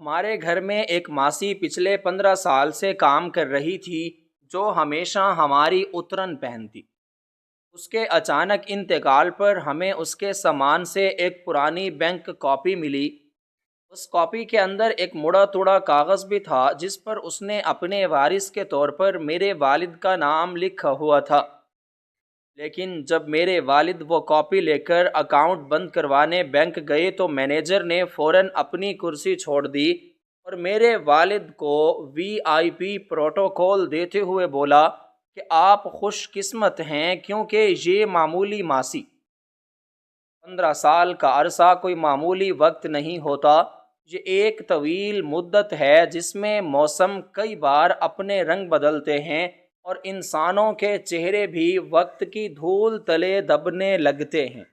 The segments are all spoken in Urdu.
ہمارے گھر میں ایک ماسی پچھلے 15 سال سے کام کر رہی تھی، جو ہمیشہ ہماری اترن پہنتی۔ اس کے اچانک انتقال پر ہمیں اس کے سامان سے ایک پرانی بینک کاپی ملی۔ اس کاپی کے اندر ایک مڑا توڑا کاغذ بھی تھا، جس پر اس نے اپنے وارث کے طور پر میرے والد کا نام لکھا ہوا تھا۔ لیکن جب میرے والد وہ کاپی لے کر اکاؤنٹ بند کروانے بینک گئے تو مینیجر نے فوراً اپنی کرسی چھوڑ دی اور میرے والد کو وی آئی پی پروٹوکول دیتے ہوئے بولا کہ آپ خوش قسمت ہیں، کیونکہ یہ معمولی ماسی 15 سال کا عرصہ کوئی معمولی وقت نہیں ہوتا۔ یہ ایک طویل مدت ہے جس میں موسم کئی بار اپنے رنگ بدلتے ہیں اور انسانوں کے چہرے بھی وقت کی دھول تلے دبنے لگتے ہیں۔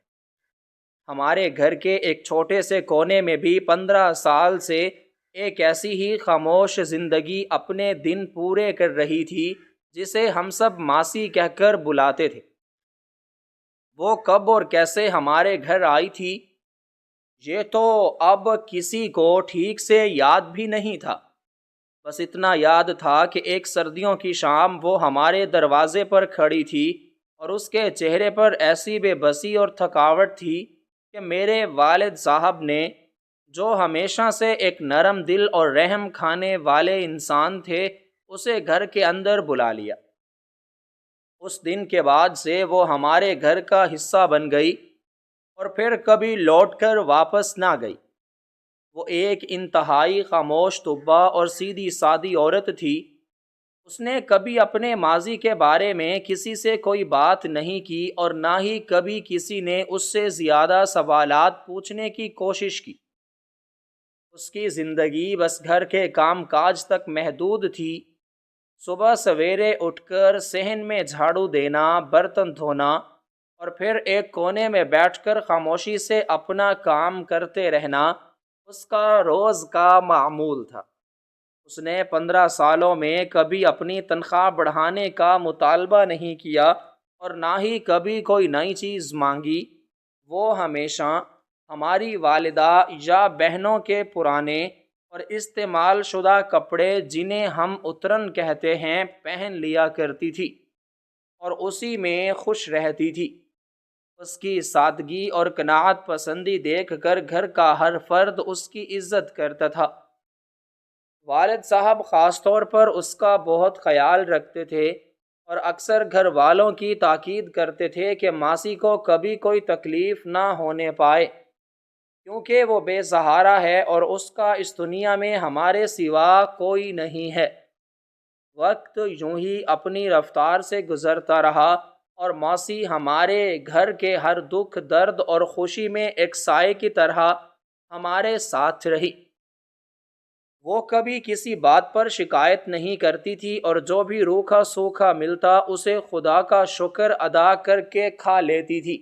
ہمارے گھر کے ایک چھوٹے سے کونے میں بھی 15 سال سے ایک ایسی ہی خاموش زندگی اپنے دن پورے کر رہی تھی، جسے ہم سب ماسی کہہ کر بلاتے تھے۔ وہ کب اور کیسے ہمارے گھر آئی تھی، یہ تو اب کسی کو ٹھیک سے یاد بھی نہیں تھا۔ بس اتنا یاد تھا کہ ایک سردیوں کی شام وہ ہمارے دروازے پر کھڑی تھی اور اس کے چہرے پر ایسی بے بسی اور تھکاوٹ تھی کہ میرے والد صاحب نے، جو ہمیشہ سے ایک نرم دل اور رحم کھانے والے انسان تھے، اسے گھر کے اندر بلا لیا۔ اس دن کے بعد سے وہ ہمارے گھر کا حصہ بن گئی اور پھر کبھی لوٹ کر واپس نہ گئی۔ وہ ایک انتہائی خاموش طبع اور سیدھی سادی عورت تھی۔ اس نے کبھی اپنے ماضی کے بارے میں کسی سے کوئی بات نہیں کی اور نہ ہی کبھی کسی نے اس سے زیادہ سوالات پوچھنے کی کوشش کی۔ اس کی زندگی بس گھر کے کام کاج تک محدود تھی۔ صبح سویرے اٹھ کر صحن میں جھاڑو دینا، برتن دھونا اور پھر ایک کونے میں بیٹھ کر خاموشی سے اپنا کام کرتے رہنا اس کا روز کا معمول تھا۔ اس نے 15 سالوں میں کبھی اپنی تنخواہ بڑھانے کا مطالبہ نہیں کیا اور نہ ہی کبھی کوئی نئی چیز مانگی۔ وہ ہمیشہ ہماری والدہ یا بہنوں کے پرانے اور استعمال شدہ کپڑے، جنہیں ہم اترن کہتے ہیں، پہن لیا کرتی تھی اور اسی میں خوش رہتی تھی۔ اس کی سادگی اور قناعت پسندی دیکھ کر گھر کا ہر فرد اس کی عزت کرتا تھا۔ والد صاحب خاص طور پر اس کا بہت خیال رکھتے تھے اور اکثر گھر والوں کی تاکید کرتے تھے کہ ماسی کو کبھی کوئی تکلیف نہ ہونے پائے، کیونکہ وہ بے سہارا ہے اور اس کا اس دنیا میں ہمارے سوا کوئی نہیں ہے۔ وقت یوں ہی اپنی رفتار سے گزرتا رہا اور ماسی ہمارے گھر کے ہر دکھ، درد اور خوشی میں ایک سائے کی طرح ہمارے ساتھ رہی۔ وہ کبھی کسی بات پر شکایت نہیں کرتی تھی اور جو بھی روکھا سوکھا ملتا اسے خدا کا شکر ادا کر کے کھا لیتی تھی۔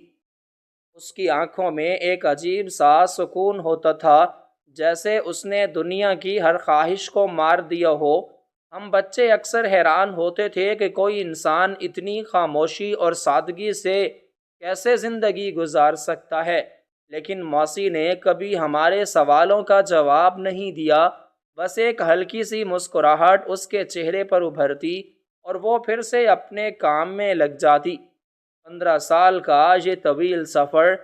اس کی آنکھوں میں ایک عجیب سا سکون ہوتا تھا، جیسے اس نے دنیا کی ہر خواہش کو مار دیا ہو۔ ہم بچے اکثر حیران ہوتے تھے کہ کوئی انسان اتنی خاموشی اور سادگی سے کیسے زندگی گزار سکتا ہے، لیکن موسی نے کبھی ہمارے سوالوں کا جواب نہیں دیا۔ بس ایک ہلکی سی مسکراہٹ اس کے چہرے پر ابھرتی اور وہ پھر سے اپنے کام میں لگ جاتی۔ 15 سال کا یہ طویل سفر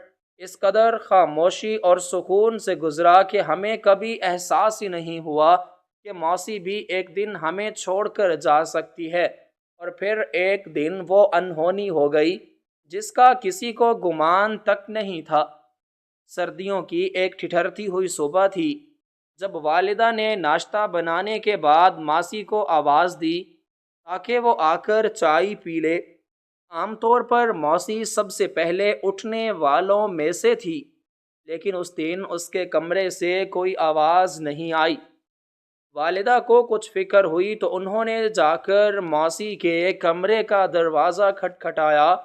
اس قدر خاموشی اور سکون سے گزرا کہ ہمیں کبھی احساس ہی نہیں ہوا کہ موسی بھی ایک دن ہمیں چھوڑ کر جا سکتی ہے، اور پھر ایک دن وہ انہونی ہو گئی جس کا کسی کو گمان تک نہیں تھا۔ سردیوں کی ایک ٹھٹھرتی ہوئی صبح تھی، جب والدہ نے ناشتہ بنانے کے بعد ماسی کو آواز دی تاکہ وہ آ کر چائے پی لے۔ عام طور پر موسی سب سے پہلے اٹھنے والوں میں سے تھی، لیکن اس دن اس کے کمرے سے کوئی آواز نہیں آئی۔ والدہ کو کچھ فکر ہوئی تو انہوں نے جا کر موسی کے کمرے کا دروازہ کھٹکھٹایا،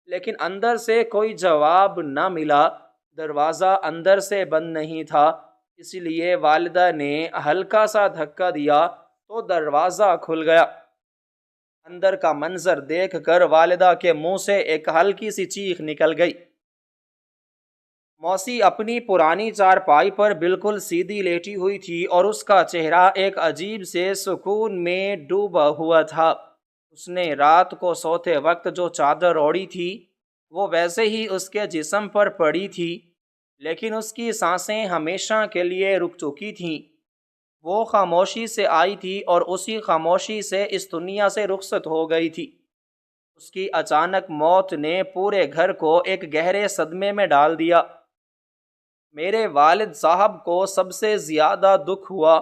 لیکن اندر سے کوئی جواب نہ ملا۔ دروازہ اندر سے بند نہیں تھا، اس لیے والدہ نے ہلکا سا دھکا دیا تو دروازہ کھل گیا۔ اندر کا منظر دیکھ کر والدہ کے منہ سے ایک ہلکی سی چیخ نکل گئی۔ موسی اپنی پرانی چارپائی پر بالکل سیدھی لیٹی ہوئی تھی اور اس کا چہرہ ایک عجیب سے سکون میں ڈوبا ہوا تھا۔ اس نے رات کو سوتے وقت جو چادر اوڑھی تھی وہ ویسے ہی اس کے جسم پر پڑی تھی، لیکن اس کی سانسیں ہمیشہ کے لیے رک چکی تھیں۔ وہ خاموشی سے آئی تھی اور اسی خاموشی سے اس دنیا سے رخصت ہو گئی تھی۔ اس کی اچانک موت نے پورے گھر کو ایک گہرے صدمے میں ڈال دیا۔ میرے والد صاحب کو سب سے زیادہ دکھ ہوا،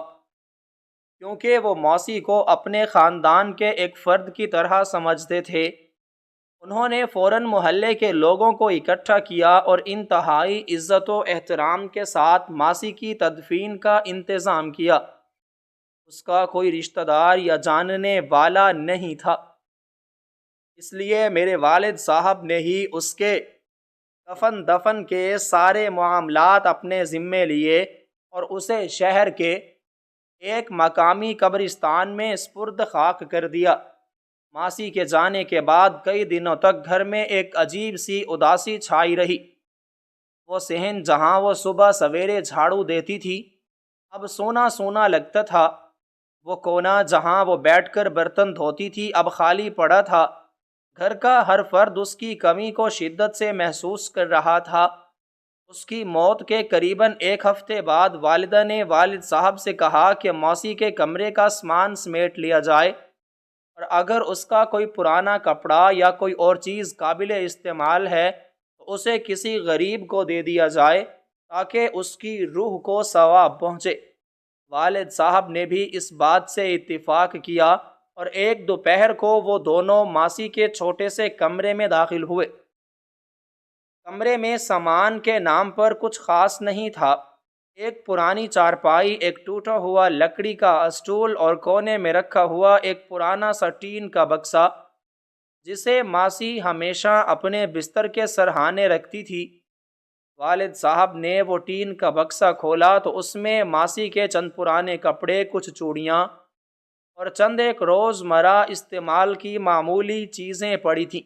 کیونکہ وہ موسی کو اپنے خاندان کے ایک فرد کی طرح سمجھتے تھے۔ انہوں نے فوراً محلے کے لوگوں کو اکٹھا کیا اور انتہائی عزت و احترام کے ساتھ ماسی کی تدفین کا انتظام کیا۔ اس کا کوئی رشتہ دار یا جاننے والا نہیں تھا، اس لیے میرے والد صاحب نے ہی اس کے کفن دفن کے سارے معاملات اپنے ذمے لیے اور اسے شہر کے ایک مقامی قبرستان میں سپرد خاک کر دیا۔ ماسی کے جانے کے بعد کئی دنوں تک گھر میں ایک عجیب سی اداسی چھائی رہی۔ وہ صحن جہاں وہ صبح سویرے جھاڑو دیتی تھی اب سونا سونا لگتا تھا۔ وہ کونا جہاں وہ بیٹھ کر برتن دھوتی تھی اب خالی پڑا تھا۔ گھر کا ہر فرد اس کی کمی کو شدت سے محسوس کر رہا تھا۔ اس کی موت کے قریباً ایک ہفتے بعد والدہ نے والد صاحب سے کہا کہ موسی کے کمرے کا سامان سمیٹ لیا جائے، اور اگر اس کا کوئی پرانا کپڑا یا کوئی اور چیز قابل استعمال ہے تو اسے کسی غریب کو دے دیا جائے تاکہ اس کی روح کو ثواب پہنچے۔ والد صاحب نے بھی اس بات سے اتفاق کیا اور ایک دوپہر کو وہ دونوں ماسی کے چھوٹے سے کمرے میں داخل ہوئے۔ کمرے میں سامان کے نام پر کچھ خاص نہیں تھا۔ ایک پرانی چارپائی، ایک ٹوٹا ہوا لکڑی کا اسٹول اور کونے میں رکھا ہوا ایک پرانا سا ٹین کا بکسا جسے ماسی ہمیشہ اپنے بستر کے سرہانے رکھتی تھی۔ والد صاحب نے وہ ٹین کا بکسا کھولا تو اس میں ماسی کے چند پرانے کپڑے، کچھ چوڑیاں اور چند ایک روزمرہ استعمال کی معمولی چیزیں پڑی تھیں۔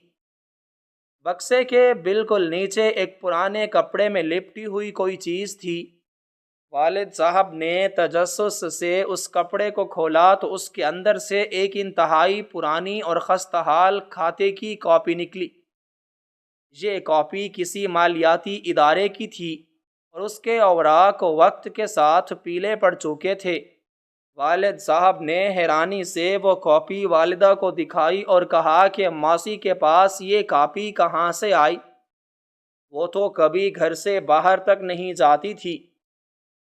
بکسے کے بالکل نیچے ایک پرانے کپڑے میں لپٹی ہوئی کوئی چیز تھی۔ والد صاحب نے تجسس سے اس کپڑے کو کھولا تو اس کے اندر سے ایک انتہائی پرانی اور خستہ حال کھاتے کی کاپی نکلی۔ یہ کاپی کسی مالیاتی ادارے کی تھی اور اس کے اوراق وقت کے ساتھ پیلے پڑ چکے تھے۔ والد صاحب نے حیرانی سے وہ کاپی والدہ کو دکھائی اور کہا کہ ماسی کے پاس یہ کاپی کہاں سے آئی؟ وہ تو کبھی گھر سے باہر تک نہیں جاتی تھی۔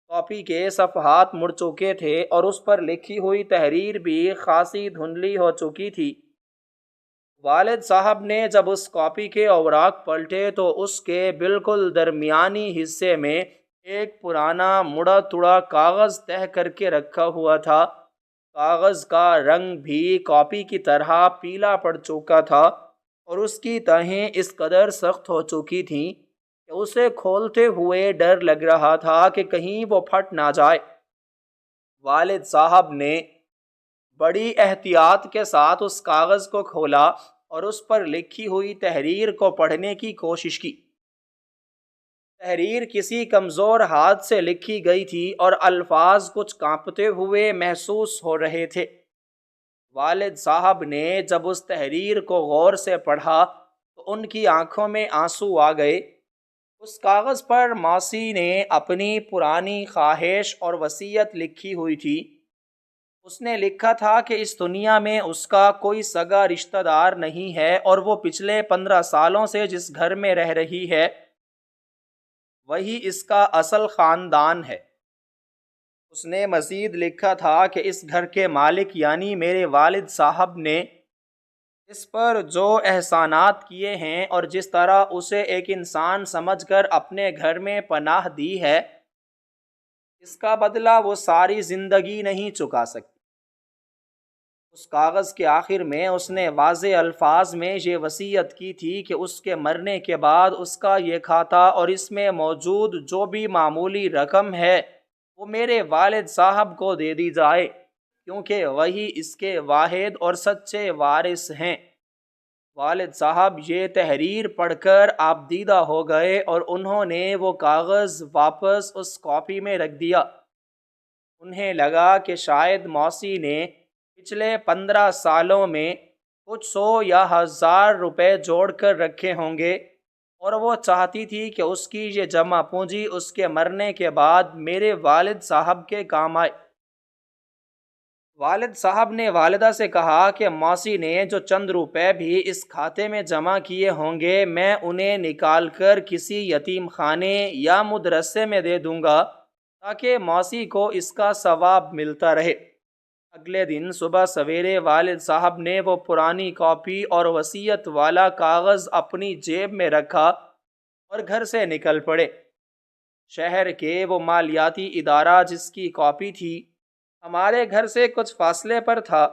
کاپی کے صفحات مڑ چکے تھے اور اس پر لکھی ہوئی تحریر بھی خاصی دھندلی ہو چکی تھی۔ والد صاحب نے جب اس کاپی کے اوراق پلٹے تو اس کے بالکل درمیانی حصے میں ایک پرانا مڑا تڑا کاغذ تہہ کر کے رکھا ہوا تھا۔ کاغذ کا رنگ بھی کاپی کی طرح پیلا پڑ چکا تھا اور اس کی تہیں اس قدر سخت ہو چکی تھیں کہ اسے کھولتے ہوئے ڈر لگ رہا تھا کہ کہیں وہ پھٹ نہ جائے۔ والد صاحب نے بڑی احتیاط کے ساتھ اس کاغذ کو کھولا اور اس پر لکھی ہوئی تحریر کو پڑھنے کی کوشش کی۔ تحریر کسی کمزور ہاتھ سے لکھی گئی تھی اور الفاظ کچھ کانپتے ہوئے محسوس ہو رہے تھے۔ والد صاحب نے جب اس تحریر کو غور سے پڑھا تو ان کی آنکھوں میں آنسو آ گئے۔ اس کاغذ پر ماسی نے اپنی پرانی خواہش اور وصیت لکھی ہوئی تھی۔ اس نے لکھا تھا کہ اس دنیا میں اس کا کوئی سگا رشتہ دار نہیں ہے اور وہ پچھلے 15 سالوں سے جس گھر میں رہ رہی ہے وہی اس کا اصل خاندان ہے۔ اس نے مزید لکھا تھا کہ اس گھر کے مالک یعنی میرے والد صاحب نے اس پر جو احسانات کیے ہیں اور جس طرح اسے ایک انسان سمجھ کر اپنے گھر میں پناہ دی ہے، اس کا بدلہ وہ ساری زندگی نہیں چکا سکتی۔ اس کاغذ کے آخر میں اس نے واضح الفاظ میں یہ وصیت کی تھی کہ اس کے مرنے کے بعد اس کا یہ کھاتا اور اس میں موجود جو بھی معمولی رقم ہے وہ میرے والد صاحب کو دے دی جائے، کیونکہ وہی اس کے واحد اور سچے وارث ہیں۔ والد صاحب یہ تحریر پڑھ کر آپ دیدہ ہو گئے اور انہوں نے وہ کاغذ واپس اس کاپی میں رکھ دیا۔ انہیں لگا کہ شاید موسی نے پچھلے 15 سالوں میں کچھ 100 یا 1000 روپے جوڑ کر رکھے ہوں گے، اور وہ چاہتی تھی کہ اس کی یہ جمع پونجی اس کے مرنے کے بعد میرے والد صاحب کے کام آئے۔ والد صاحب نے والدہ سے کہا کہ موسی نے جو چند روپے بھی اس کھاتے میں جمع کیے ہوں گے، میں انہیں نکال کر کسی یتیم خانے یا مدرسے میں دے دوں گا تاکہ موسی کو اس کا ثواب ملتا رہے۔ اگلے دن صبح سویرے والد صاحب نے وہ پرانی کاپی اور وصیت والا کاغذ اپنی جیب میں رکھا اور گھر سے نکل پڑے۔ شہر کے وہ مالیاتی ادارہ جس کی کاپی تھی ہمارے گھر سے کچھ فاصلے پر تھا۔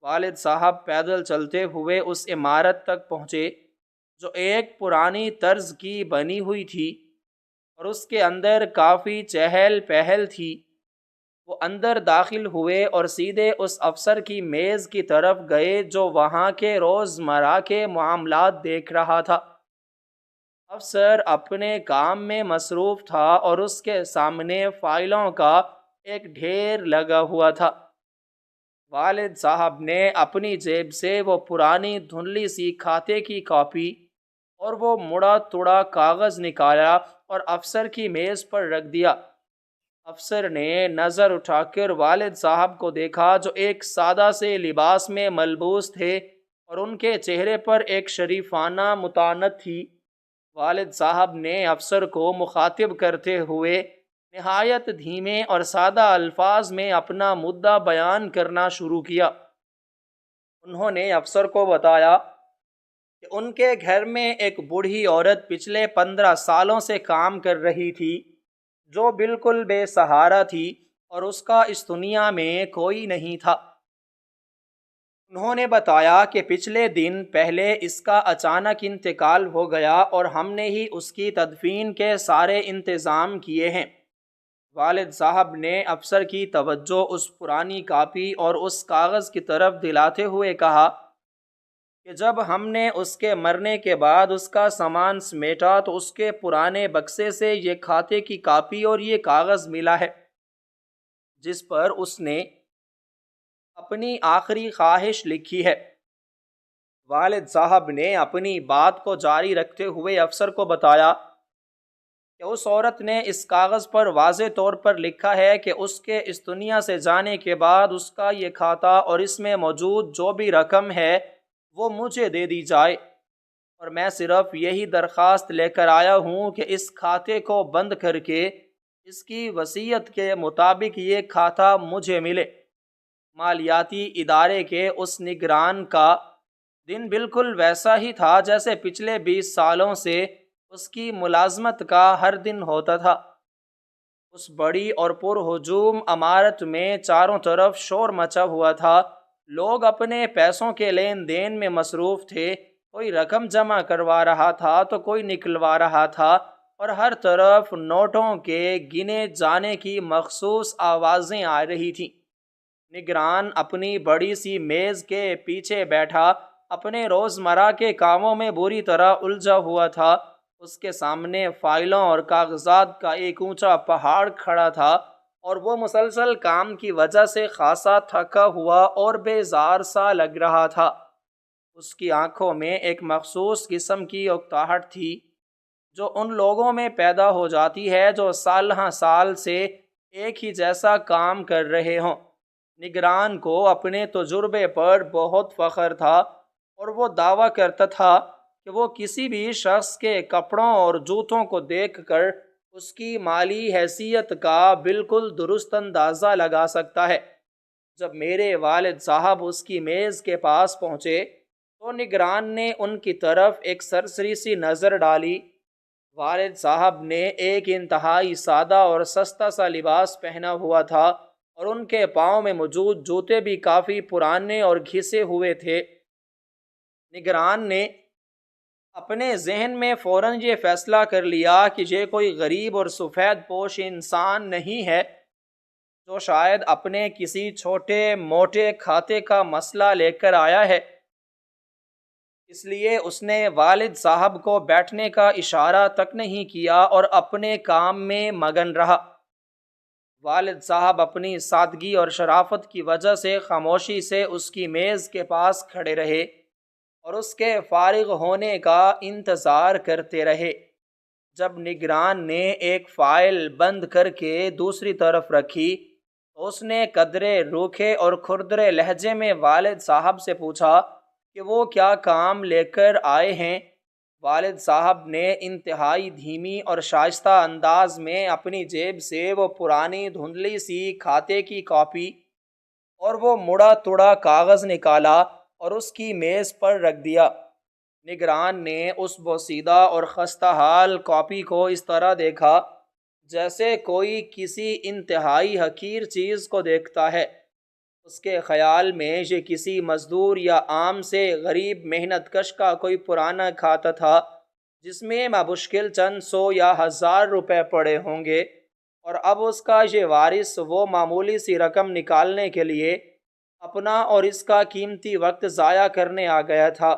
والد صاحب پیدل چلتے ہوئے اس عمارت تک پہنچے جو ایک پرانی طرز کی بنی ہوئی تھی اور اس کے اندر کافی چہل پہل تھی۔ وہ اندر داخل ہوئے اور سیدھے اس افسر کی میز کی طرف گئے جو وہاں کے روزمرہ کے معاملات دیکھ رہا تھا۔ افسر اپنے کام میں مصروف تھا اور اس کے سامنے فائلوں کا ایک ڈھیر لگا ہوا تھا۔ والد صاحب نے اپنی جیب سے وہ پرانی دھندلی سی کھاتے کی کاپی اور وہ مڑا توڑا کاغذ نکالا اور افسر کی میز پر رکھ دیا۔ افسر نے نظر اٹھا کر والد صاحب کو دیکھا جو ایک سادہ سے لباس میں ملبوس تھے اور ان کے چہرے پر ایک شریفانہ متانت تھی۔ والد صاحب نے افسر کو مخاطب کرتے ہوئے نہایت دھیمے اور سادہ الفاظ میں اپنا مدعا بیان کرنا شروع کیا۔ انہوں نے افسر کو بتایا کہ ان کے گھر میں ایک بوڑھی عورت پچھلے 15 سالوں سے کام کر رہی تھی جو بالکل بے سہارا تھی اور اس کا اس دنیا میں کوئی نہیں تھا۔ انہوں نے بتایا کہ پچھلے دن پہلے اس کا اچانک انتقال ہو گیا اور ہم نے ہی اس کی تدفین کے سارے انتظام کیے ہیں۔ والد صاحب نے افسر کی توجہ اس پرانی کاپی اور اس کاغذ کی طرف دلاتے ہوئے کہا کہ جب ہم نے اس کے مرنے کے بعد اس کا سامان سمیٹا تو اس کے پرانے بکسے سے یہ کھاتے کی کاپی اور یہ کاغذ ملا ہے جس پر اس نے اپنی آخری خواہش لکھی ہے۔ والد صاحب نے اپنی بات کو جاری رکھتے ہوئے افسر کو بتایا کہ اس عورت نے اس کاغذ پر واضح طور پر لکھا ہے کہ اس کے اس دنیا سے جانے کے بعد اس کا یہ کھاتا اور اس میں موجود جو بھی رقم ہے وہ مجھے دے دی جائے، اور میں صرف یہی درخواست لے کر آیا ہوں کہ اس کھاتے کو بند کر کے اس کی وصیت کے مطابق یہ کھاتا مجھے ملے۔ مالیاتی ادارے کے اس نگران کا دن بالکل ویسا ہی تھا جیسے پچھلے 20 سالوں سے اس کی ملازمت کا ہر دن ہوتا تھا۔ اس بڑی اور پرہجوم عمارت میں چاروں طرف شور مچا ہوا تھا۔ لوگ اپنے پیسوں کے لین دین میں مصروف تھے، کوئی رقم جمع کروا رہا تھا تو کوئی نکلوا رہا تھا، اور ہر طرف نوٹوں کے گنے جانے کی مخصوص آوازیں آ رہی تھیں۔ نگران اپنی بڑی سی میز کے پیچھے بیٹھا اپنے روزمرہ کے کاموں میں بری طرح الجھا ہوا تھا۔ اس کے سامنے فائلوں اور کاغذات کا ایک اونچا پہاڑ کھڑا تھا اور وہ مسلسل کام کی وجہ سے خاصا تھکا ہوا اور بیزار سا لگ رہا تھا۔ اس کی آنکھوں میں ایک مخصوص قسم کی اکتاہٹ تھی جو ان لوگوں میں پیدا ہو جاتی ہے جو سال ہاں سال سے ایک ہی جیسا کام کر رہے ہوں۔ نگران کو اپنے تجربے پر بہت فخر تھا اور وہ دعویٰ کرتا تھا کہ وہ کسی بھی شخص کے کپڑوں اور جوتوں کو دیکھ کر اس کی مالی حیثیت کا بالکل درست اندازہ لگا سکتا ہے۔ جب میرے والد صاحب اس کی میز کے پاس پہنچے تو نگران نے ان کی طرف ایک سرسری سی نظر ڈالی۔ والد صاحب نے ایک انتہائی سادہ اور سستا سا لباس پہنا ہوا تھا اور ان کے پاؤں میں موجود جوتے بھی کافی پرانے اور گھسے ہوئے تھے۔ نگران نے اپنے ذہن میں فوراً یہ فیصلہ کر لیا کہ یہ کوئی غریب اور سفید پوش انسان نہیں ہے جو شاید اپنے کسی چھوٹے موٹے کھاتے کا مسئلہ لے کر آیا ہے۔ اس لیے اس نے والد صاحب کو بیٹھنے کا اشارہ تک نہیں کیا اور اپنے کام میں مگن رہا۔ والد صاحب اپنی سادگی اور شرافت کی وجہ سے خاموشی سے اس کی میز کے پاس کھڑے رہے اور اس کے فارغ ہونے کا انتظار کرتے رہے۔ جب نگران نے ایک فائل بند کر کے دوسری طرف رکھی تو اس نے قدرے روکھے اور کھردرے لہجے میں والد صاحب سے پوچھا کہ وہ کیا کام لے کر آئے ہیں۔ والد صاحب نے انتہائی دھیمی اور شائستہ انداز میں اپنی جیب سے وہ پرانی دھندلی سی کھاتے کی کاپی اور وہ مڑا توڑا کاغذ نکالا اور اس کی میز پر رکھ دیا۔ نگران نے اس بوسیدہ اور خستہ حال کاپی کو اس طرح دیکھا جیسے کوئی کسی انتہائی حقیر چیز کو دیکھتا ہے۔ اس کے خیال میں یہ کسی مزدور یا عام سے غریب محنت کش کا کوئی پرانا کھاتا تھا جس میں بمشکل چند سو یا ہزار روپے پڑے ہوں گے، اور اب اس کا یہ وارث وہ معمولی سی رقم نکالنے کے لیے اپنا اور اس کا قیمتی وقت ضائع کرنے آ گیا تھا۔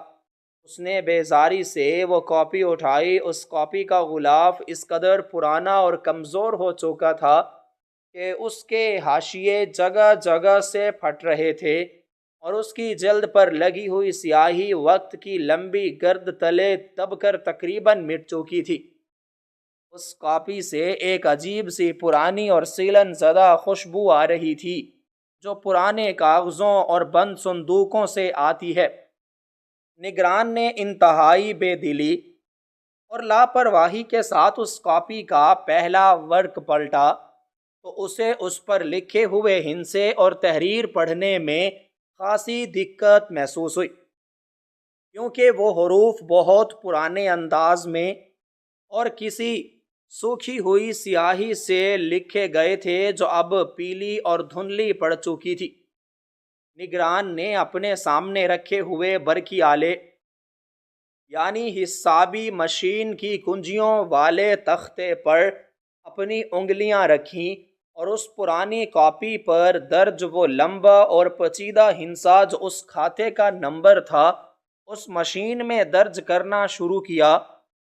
اس نے بیزاری سے وہ کاپی اٹھائی۔ اس کاپی کا غلاف اس قدر پرانا اور کمزور ہو چکا تھا کہ اس کے حاشیے جگہ جگہ سے پھٹ رہے تھے اور اس کی جلد پر لگی ہوئی سیاہی وقت کی لمبی گرد تلے دب کر تقریباً مٹ چکی تھی۔ اس کاپی سے ایک عجیب سی پرانی اور سیلن زدہ خوشبو آ رہی تھی جو پرانے کاغذوں اور بند صندوقوں سے آتی ہے۔ نگران نے انتہائی بے دلی اور لاپرواہی کے ساتھ اس کاپی کا پہلا ورق پلٹا تو اسے اس پر لکھے ہوئے ہندسے اور تحریر پڑھنے میں خاصی دقت محسوس ہوئی، کیونکہ وہ حروف بہت پرانے انداز میں اور کسی سوکھی ہوئی سیاہی سے لکھے گئے تھے جو اب پیلی اور دھندلی پڑ چکی تھی۔ نگران نے اپنے سامنے رکھے ہوئے برقی آلے یعنی حسابی مشین کی کنجیوں والے تختے پر اپنی انگلیاں رکھیں اور اس پرانی کاپی پر درج وہ لمبا اور پیچیدہ ہندسہ جو اس کھاتے کا نمبر تھا اس مشین میں درج کرنا شروع کیا۔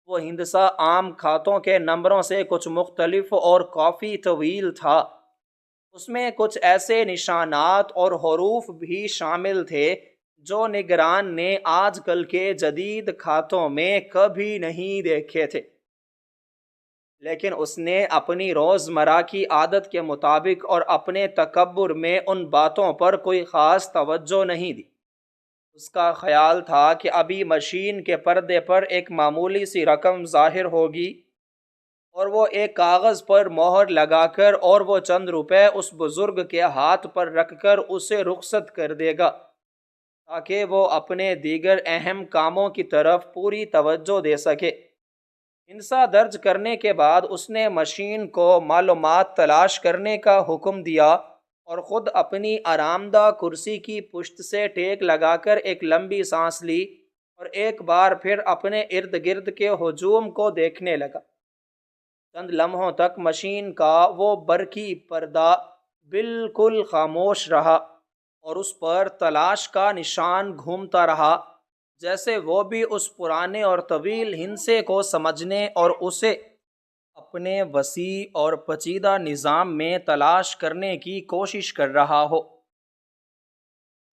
وہ ہندسہ عام کھاتوں کے نمبروں سے کچھ مختلف اور کافی طویل تھا۔ اس میں کچھ ایسے نشانات اور حروف بھی شامل تھے جو نگران نے آج کل کے جدید کھاتوں میں کبھی نہیں دیکھے تھے، لیکن اس نے اپنی روزمرہ کی عادت کے مطابق اور اپنے تکبر میں ان باتوں پر کوئی خاص توجہ نہیں دی۔ اس کا خیال تھا کہ ابھی مشین کے پردے پر ایک معمولی سی رقم ظاہر ہوگی اور وہ ایک کاغذ پر مہر لگا کر اور وہ چند روپے اس بزرگ کے ہاتھ پر رکھ کر اسے رخصت کر دے گا تاکہ وہ اپنے دیگر اہم کاموں کی طرف پوری توجہ دے سکے۔ ہندسہ درج کرنے کے بعد اس نے مشین کو معلومات تلاش کرنے کا حکم دیا اور خود اپنی آرام دہ کرسی کی پشت سے ٹیک لگا کر ایک لمبی سانس لی اور ایک بار پھر اپنے ارد گرد کے ہجوم کو دیکھنے لگا۔ چند لمحوں تک مشین کا وہ برقی پردہ بالکل خاموش رہا اور اس پر تلاش کا نشان گھومتا رہا، جیسے وہ بھی اس پرانے اور طویل ہندسے کو سمجھنے اور اسے اپنے وسیع اور پیچیدہ نظام میں تلاش کرنے کی کوشش کر رہا ہو۔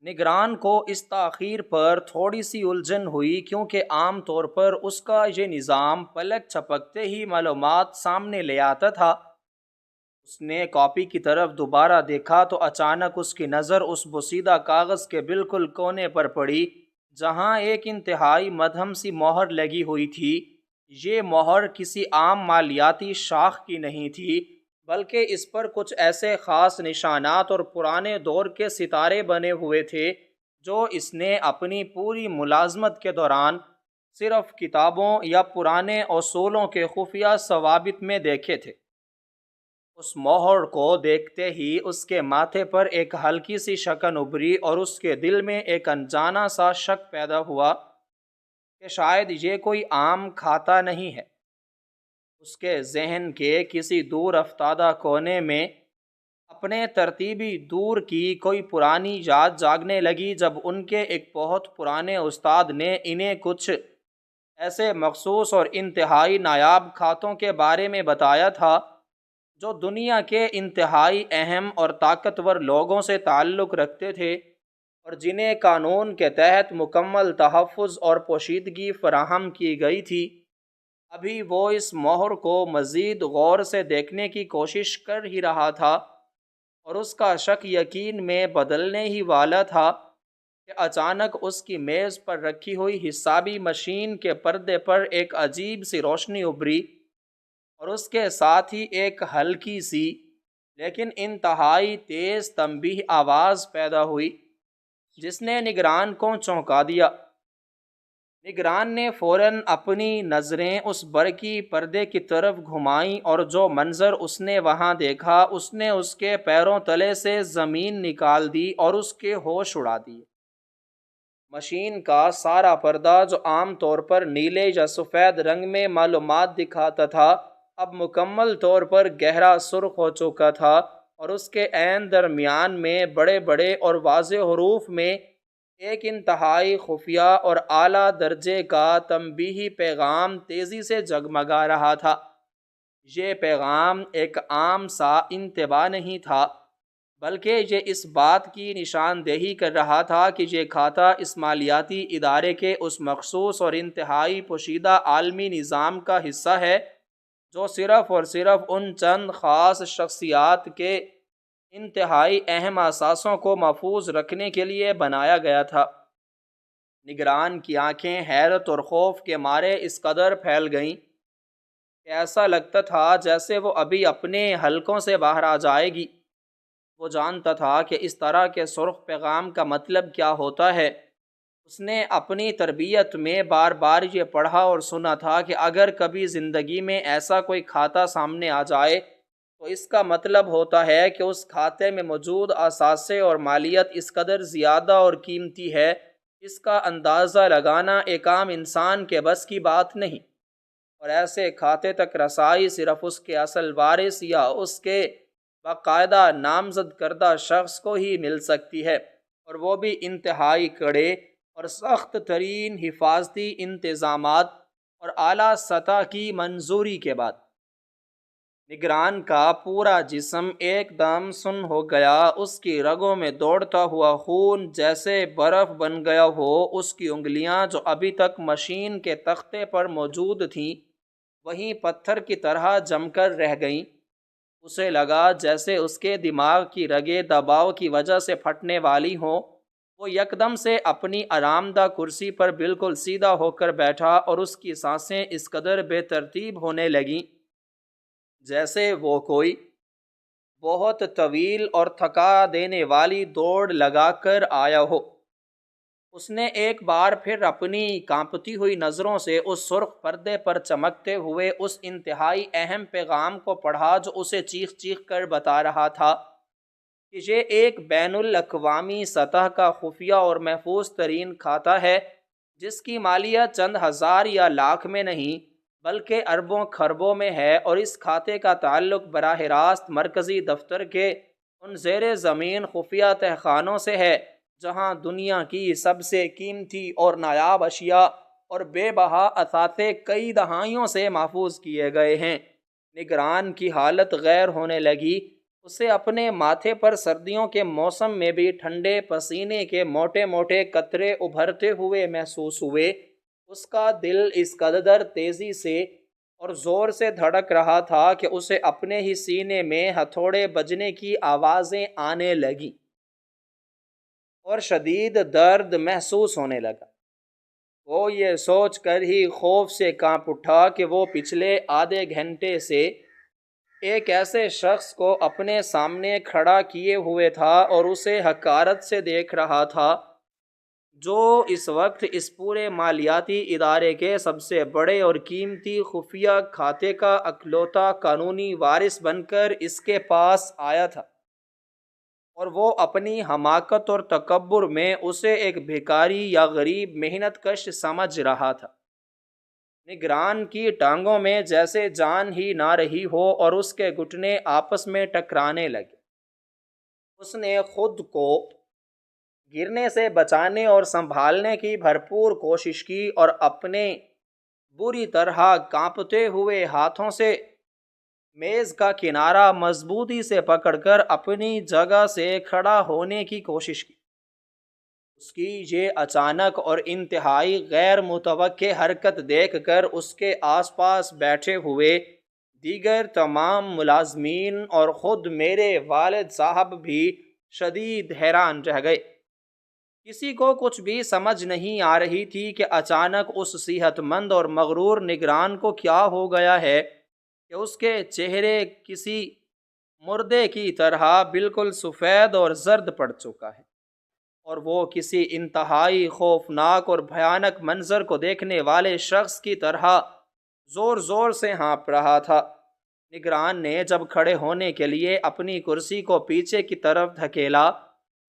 نگران کو اس تاخیر پر تھوڑی سی الجھن ہوئی، کیونکہ عام طور پر اس کا یہ نظام پلک جھپکتے ہی معلومات سامنے لے آتا تھا۔ اس نے کاپی کی طرف دوبارہ دیکھا تو اچانک اس کی نظر اس بوسیدہ کاغذ کے بالکل کونے پر پڑی جہاں ایک انتہائی مدھم سی مہر لگی ہوئی تھی۔ یہ مہر کسی عام مالیاتی شاخ کی نہیں تھی، بلکہ اس پر کچھ ایسے خاص نشانات اور پرانے دور کے ستارے بنے ہوئے تھے جو اس نے اپنی پوری ملازمت کے دوران صرف کتابوں یا پرانے اصولوں کے خفیہ ضوابط میں دیکھے تھے۔ اس مہر کو دیکھتے ہی اس کے ماتھے پر ایک ہلکی سی شکن ابھری اور اس کے دل میں ایک انجانا سا شک پیدا ہوا کہ شاید یہ کوئی عام کھاتا نہیں ہے۔ اس کے ذہن کے کسی دور افتادہ کونے میں اپنے ترتیبی دور کی کوئی پرانی یاد جاگنے لگی جب ان کے ایک بہت پرانے استاد نے انہیں کچھ ایسے مخصوص اور انتہائی نایاب کھاتوں کے بارے میں بتایا تھا جو دنیا کے انتہائی اہم اور طاقتور لوگوں سے تعلق رکھتے تھے اور جنہیں قانون کے تحت مکمل تحفظ اور پوشیدگی فراہم کی گئی تھی۔ ابھی وہ اس مہر کو مزید غور سے دیکھنے کی کوشش کر ہی رہا تھا اور اس کا شک یقین میں بدلنے ہی والا تھا کہ اچانک اس کی میز پر رکھی ہوئی حسابی مشین کے پردے پر ایک عجیب سی روشنی ابھری اور اس کے ساتھ ہی ایک ہلکی سی لیکن انتہائی تیز تنبیہ آواز پیدا ہوئی جس نے نگران کو چونکا دیا۔ نگران نے فوراً اپنی نظریں اس برقی پردے کی طرف گھمائیں اور جو منظر اس نے وہاں دیکھا اس نے اس کے پیروں تلے سے زمین نکال دی اور اس کے ہوش اڑا دیے۔ مشین کا سارا پردہ جو عام طور پر نیلے یا سفید رنگ میں معلومات دکھاتا تھا اب مکمل طور پر گہرا سرخ ہو چکا تھا اور اس کے عین درمیان میں بڑے بڑے اور واضح حروف میں ایک انتہائی خفیہ اور اعلیٰ درجے کا تنبیہی پیغام تیزی سے جگمگا رہا تھا۔ یہ پیغام ایک عام سا انتباہ نہیں تھا بلکہ یہ اس بات کی نشاندہی کر رہا تھا کہ یہ کھاتا اس مالیاتی ادارے کے اس مخصوص اور انتہائی پوشیدہ عالمی نظام کا حصہ ہے جو صرف اور صرف ان چند خاص شخصیات کے انتہائی اہم اثاثوں کو محفوظ رکھنے کے لیے بنایا گیا تھا۔ نگران کی آنکھیں حیرت اور خوف کے مارے اس قدر پھیل گئیں کہ ایسا لگتا تھا جیسے وہ ابھی اپنے حلقوں سے باہر آ جائے گی۔ وہ جانتا تھا کہ اس طرح کے سرخ پیغام کا مطلب کیا ہوتا ہے۔ اس نے اپنی تربیت میں بار بار یہ پڑھا اور سنا تھا کہ اگر کبھی زندگی میں ایسا کوئی کھاتا سامنے آ جائے تو اس کا مطلب ہوتا ہے کہ اس کھاتے میں موجود اثاثے اور مالیت اس قدر زیادہ اور قیمتی ہے اس کا اندازہ لگانا ایک عام انسان کے بس کی بات نہیں، اور ایسے کھاتے تک رسائی صرف اس کے اصل وارث یا اس کے باقاعدہ نامزد کردہ شخص کو ہی مل سکتی ہے، اور وہ بھی انتہائی کڑے اور سخت ترین حفاظتی انتظامات اور اعلیٰ سطح کی منظوری کے بعد۔ نگران کا پورا جسم ایک دم سن ہو گیا، اس کی رگوں میں دوڑتا ہوا خون جیسے برف بن گیا ہو۔ اس کی انگلیاں جو ابھی تک مشین کے تختے پر موجود تھیں وہیں پتھر کی طرح جم کر رہ گئیں۔ اسے لگا جیسے اس کے دماغ کی رگیں دباؤ کی وجہ سے پھٹنے والی ہوں۔ وہ یکدم سے اپنی آرام دہ کرسی پر بالکل سیدھا ہو کر بیٹھا اور اس کی سانسیں اس قدر بے ترتیب ہونے لگیں جیسے وہ کوئی بہت طویل اور تھکا دینے والی دوڑ لگا کر آیا ہو۔ اس نے ایک بار پھر اپنی کانپتی ہوئی نظروں سے اس سرخ پردے پر چمکتے ہوئے اس انتہائی اہم پیغام کو پڑھا جو اسے چیخ چیخ کر بتا رہا تھا کہ یہ ایک بین الاقوامی سطح کا خفیہ اور محفوظ ترین کھاتا ہے جس کی مالیت چند ہزار یا لاکھ میں نہیں بلکہ اربوں خربوں میں ہے، اور اس کھاتے کا تعلق براہ راست مرکزی دفتر کے ان زیر زمین خفیہ تہخانوں سے ہے جہاں دنیا کی سب سے قیمتی اور نایاب اشیاء اور بے بہا اثاثے کئی دہائیوں سے محفوظ کیے گئے ہیں۔ نگران کی حالت غیر ہونے لگی۔ اسے اپنے ماتھے پر سردیوں کے موسم میں بھی ٹھنڈے پسینے کے موٹے موٹے قطرے ابھرتے ہوئے محسوس ہوئے۔ اس کا دل اس قدر تیزی سے اور زور سے دھڑک رہا تھا کہ اسے اپنے ہی سینے میں ہتھوڑے بجنے کی آوازیں آنے لگیں اور شدید درد محسوس ہونے لگا۔ وہ یہ سوچ کر ہی خوف سے کانپ اٹھا کہ وہ پچھلے آدھے گھنٹے سے ایک ایسے شخص کو اپنے سامنے کھڑا کیے ہوئے تھا اور اسے حقارت سے دیکھ رہا تھا جو اس وقت اس پورے مالیاتی ادارے کے سب سے بڑے اور قیمتی خفیہ کھاتے کا اکلوتا قانونی وارث بن کر اس کے پاس آیا تھا، اور وہ اپنی حماقت اور تکبر میں اسے ایک بھکاری یا غریب محنت کش سمجھ رہا تھا۔ نگران کی ٹانگوں میں جیسے جان ہی نہ رہی ہو اور اس کے گھٹنے آپس میں ٹکرانے لگے۔ اس نے خود کو گرنے سے بچانے اور سنبھالنے کی بھرپور کوشش کی اور اپنے بری طرح کانپتے ہوئے ہاتھوں سے میز کا کنارہ مضبوطی سے پکڑ کر اپنی جگہ سے کھڑا ہونے کی کوشش کی۔ اس کی یہ اچانک اور انتہائی غیر متوقع حرکت دیکھ کر اس کے آس پاس بیٹھے ہوئے دیگر تمام ملازمین اور خود میرے والد صاحب بھی شدید حیران رہ گئے۔ کسی کو کچھ بھی سمجھ نہیں آ رہی تھی کہ اچانک اس صحت مند اور مغرور نگران کو کیا ہو گیا ہے کہ اس کے چہرے کسی مردے کی طرح بالکل سفید اور زرد پڑ چکا ہے، اور وہ کسی انتہائی خوفناک اور بھیانک منظر کو دیکھنے والے شخص کی طرح زور زور سے ہانپ رہا تھا۔ نگران نے جب کھڑے ہونے کے لیے اپنی کرسی کو پیچھے کی طرف دھکیلا،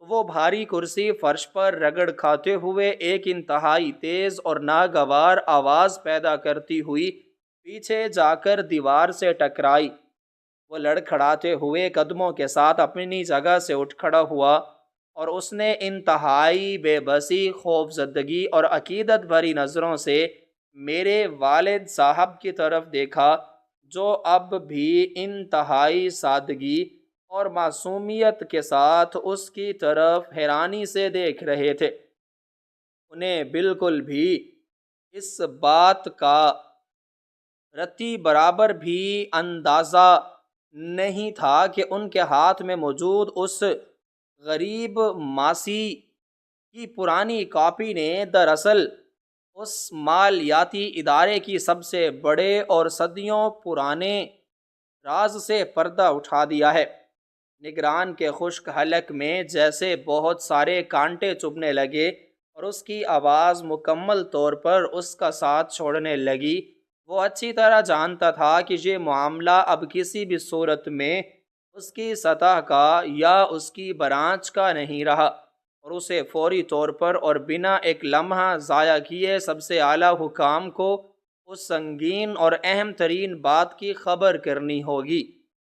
وہ بھاری کرسی فرش پر رگڑ کھاتے ہوئے ایک انتہائی تیز اور ناگوار آواز پیدا کرتی ہوئی پیچھے جا کر دیوار سے ٹکرائی۔ وہ لڑکھڑاتے ہوئے قدموں کے ساتھ اپنی جگہ سے اٹھ کھڑا ہوا اور اس نے انتہائی بے بسی، خوف زدگی اور عقیدت بھری نظروں سے میرے والد صاحب کی طرف دیکھا، جو اب بھی انتہائی سادگی اور معصومیت کے ساتھ اس کی طرف حیرانی سے دیکھ رہے تھے۔ انہیں بالکل بھی اس بات کا رتی برابر بھی اندازہ نہیں تھا کہ ان کے ہاتھ میں موجود اس غریب ماسی کی پرانی کاپی نے دراصل اس مالیاتی ادارے کی سب سے بڑے اور صدیوں پرانے راز سے پردہ اٹھا دیا ہے۔ نگران کے خشک حلق میں جیسے بہت سارے کانٹے چبھنے لگے اور اس کی آواز مکمل طور پر اس کا ساتھ چھوڑنے لگی۔ وہ اچھی طرح جانتا تھا کہ یہ معاملہ اب کسی بھی صورت میں اس کی سطح کا یا اس کی برانچ کا نہیں رہا، اور اسے فوری طور پر اور بنا ایک لمحہ ضائع کیے سب سے اعلیٰ حکام کو اس سنگین اور اہم ترین بات کی خبر کرنی ہوگی،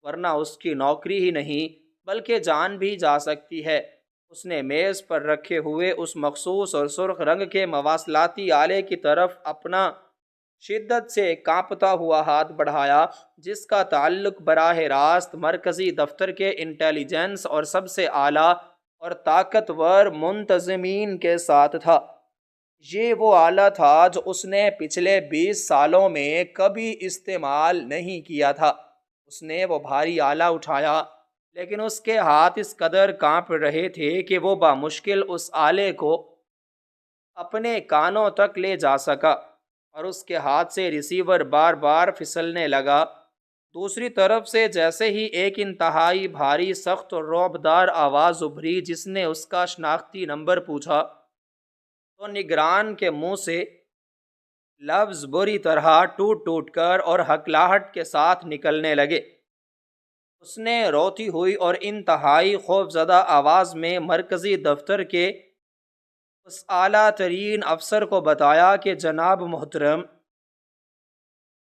ورنہ اس کی نوکری ہی نہیں بلکہ جان بھی جا سکتی ہے۔ اس نے میز پر رکھے ہوئے اس مخصوص اور سرخ رنگ کے مواصلاتی آلے کی طرف اپنا شدت سے کانپتا ہوا ہاتھ بڑھایا، جس کا تعلق براہ راست مرکزی دفتر کے انٹیلیجنس اور سب سے اعلیٰ اور طاقتور منتظمین کے ساتھ تھا۔ یہ وہ آلہ تھا جو اس نے پچھلے 20 سالوں میں کبھی استعمال نہیں کیا تھا۔ اس نے وہ بھاری آلہ اٹھایا، لیکن اس کے ہاتھ اس قدر کانپ رہے تھے کہ وہ بامشکل اس آلے کو اپنے کانوں تک لے جا سکا، اور اس کے ہاتھ سے ریسیور بار بار پھسلنے لگا۔ دوسری طرف سے جیسے ہی ایک انتہائی بھاری، سخت اور رعبدار آواز ابھری جس نے اس کا شناختی نمبر پوچھا، تو نگران کے منہ سے لفظ بری طرح ٹوٹ ٹوٹ کر اور ہکلاہٹ کے ساتھ نکلنے لگے۔ اس نے روتی ہوئی اور انتہائی خوفزدہ آواز میں مرکزی دفتر کے اس اعلیٰ ترین افسر کو بتایا کہ جناب محترم،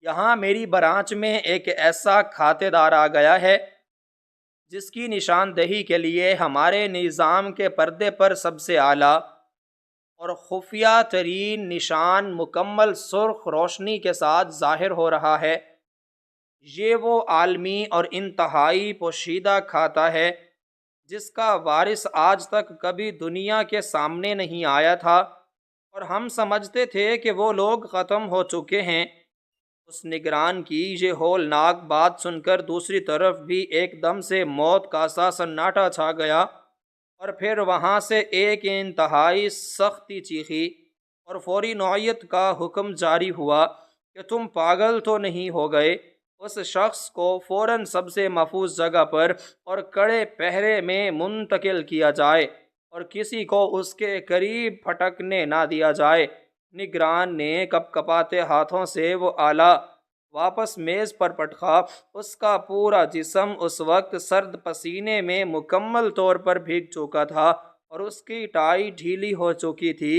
یہاں میری برانچ میں ایک ایسا کھاتے دار آ گیا ہے جس کی نشاندہی کے لیے ہمارے نظام کے پردے پر سب سے اعلیٰ اور خفیہ ترین نشان مکمل سرخ روشنی کے ساتھ ظاہر ہو رہا ہے۔ یہ وہ عالمی اور انتہائی پوشیدہ کھاتا ہے جس کا وارث آج تک کبھی دنیا کے سامنے نہیں آیا تھا، اور ہم سمجھتے تھے کہ وہ لوگ ختم ہو چکے ہیں۔ اس نگران کی یہ ہولناک بات سن کر دوسری طرف بھی ایک دم سے موت کا سا سناٹا چھا گیا، اور پھر وہاں سے ایک انتہائی سختی چیخی اور فوری نوعیت کا حکم جاری ہوا کہ تم پاگل تو نہیں ہو گئے؟ اس شخص کو فوراً سب سے محفوظ جگہ پر اور کڑے پہرے میں منتقل کیا جائے، اور کسی کو اس کے قریب پھٹکنے نہ دیا جائے۔ نگران نے کپ کپاتے ہاتھوں سے وہ آلہ واپس میز پر پٹکا۔ اس کا پورا جسم اس وقت سرد پسینے میں مکمل طور پر بھیگ چکا تھا، اور اس کی ٹائی ڈھیلی ہو چکی تھی۔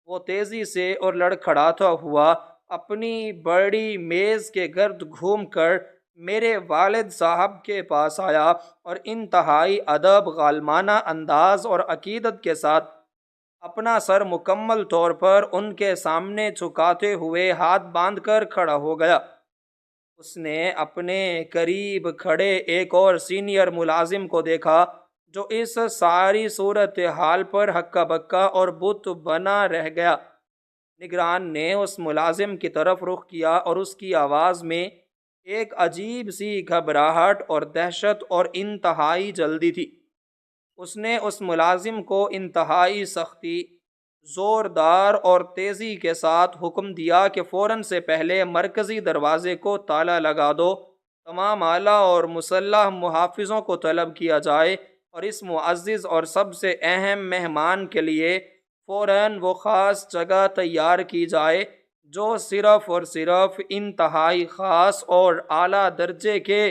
وہ تیزی سے اور لڑکھڑاتا ہوا اپنی بڑی میز کے گرد گھوم کر میرے والد صاحب کے پاس آیا اور انتہائی ادب، غالمانہ انداز اور عقیدت کے ساتھ اپنا سر مکمل طور پر ان کے سامنے جھکاتے ہوئے ہاتھ باندھ کر کھڑا ہو گیا۔ اس نے اپنے قریب کھڑے ایک اور سینئر ملازم کو دیکھا جو اس ساری صورتحال پر ہکا بکا اور بت بنا رہ گیا۔ نگران نے اس ملازم کی طرف رخ کیا اور اس کی آواز میں ایک عجیب سی گھبراہٹ اور دہشت اور انتہائی جلدی تھی۔ اس نے اس ملازم کو انتہائی سختی، زوردار اور تیزی کے ساتھ حکم دیا کہ فوراً سے پہلے مرکزی دروازے کو تالا لگا دو، تمام اعلیٰ اور مسلح محافظوں کو طلب کیا جائے اور اس معزز اور سب سے اہم مہمان کے لیے فوراً وہ خاص جگہ تیار کی جائے جو صرف اور صرف انتہائی خاص اور اعلیٰ درجے کے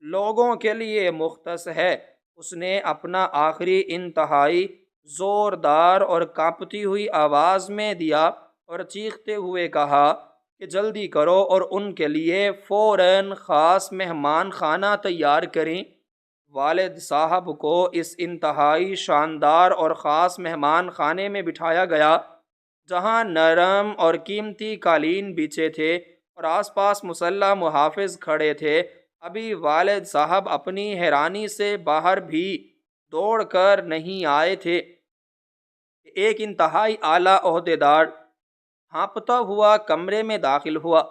لوگوں کے لیے مختص ہے۔ اس نے اپنا آخری انتہائی زوردار اور کانپتی ہوئی آواز میں دیا اور چیختے ہوئے کہا کہ جلدی کرو اور ان کے لیے فوراً خاص مہمان خانہ تیار کریں۔ والد صاحب کو اس انتہائی شاندار اور خاص مہمان خانے میں بٹھایا گیا جہاں نرم اور قیمتی قالین بچھے تھے اور آس پاس مسلح محافظ کھڑے تھے۔ ابھی والد صاحب اپنی حیرانی سے باہر بھی دوڑ کر نہیں آئے تھے کہ ایک انتہائی اعلیٰ عہدیدار ہانپتا ہوا کمرے میں داخل ہوا۔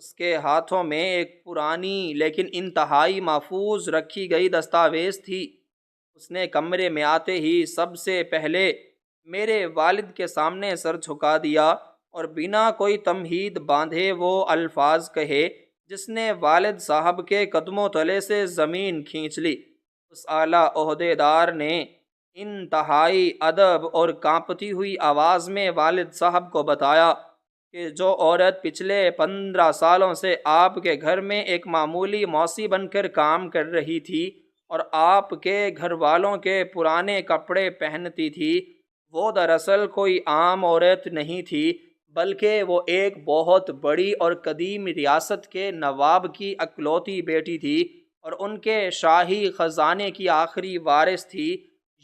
اس کے ہاتھوں میں ایک پرانی لیکن انتہائی محفوظ رکھی گئی دستاویز تھی۔ اس نے کمرے میں آتے ہی سب سے پہلے میرے والد کے سامنے سر جھکا دیا اور بنا کوئی تمہید باندھے وہ الفاظ کہے جس نے والد صاحب کے قدموں تلے سے زمین کھینچ لی۔ اس اعلیٰ عہدیدار نے انتہائی ادب اور کانپتی ہوئی آواز میں والد صاحب کو بتایا کہ جو عورت پچھلے 15 سالوں سے آپ کے گھر میں ایک معمولی موسی بن کر کام کر رہی تھی اور آپ کے گھر والوں کے پرانے کپڑے پہنتی تھی، وہ دراصل کوئی عام عورت نہیں تھی بلکہ وہ ایک بہت بڑی اور قدیم ریاست کے نواب کی اکلوتی بیٹی تھی اور ان کے شاہی خزانے کی آخری وارث تھی۔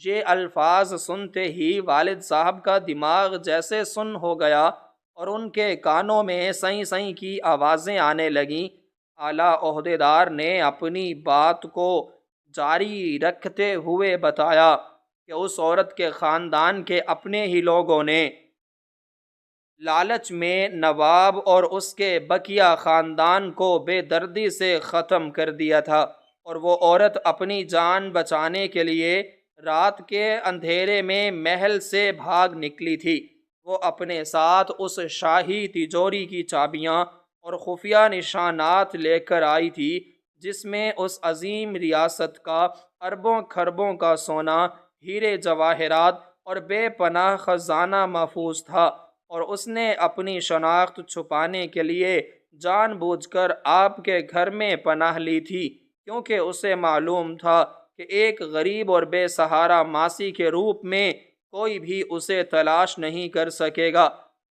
یہ الفاظ سنتے ہی والد صاحب کا دماغ جیسے سن ہو گیا اور ان کے کانوں میں سیں سیں کی آوازیں آنے لگیں۔ اعلیٰ عہدیدار نے اپنی بات کو جاری رکھتے ہوئے بتایا کہ اس عورت کے خاندان کے اپنے ہی لوگوں نے لالچ میں نواب اور اس کے بقیہ خاندان کو بے دردی سے ختم کر دیا تھا، اور وہ عورت اپنی جان بچانے کے لیے رات کے اندھیرے میں محل سے بھاگ نکلی تھی۔ وہ اپنے ساتھ اس شاہی تجوری کی چابیاں اور خفیہ نشانات لے کر آئی تھی جس میں اس عظیم ریاست کا اربوں خربوں کا سونا، ہیرے جواہرات اور بے پناہ خزانہ محفوظ تھا، اور اس نے اپنی شناخت چھپانے کے لیے جان بوجھ کر آپ کے گھر میں پناہ لی تھی کیونکہ اسے معلوم تھا کہ ایک غریب اور بے سہارا ماسی کے روپ میں کوئی بھی اسے تلاش نہیں کر سکے گا۔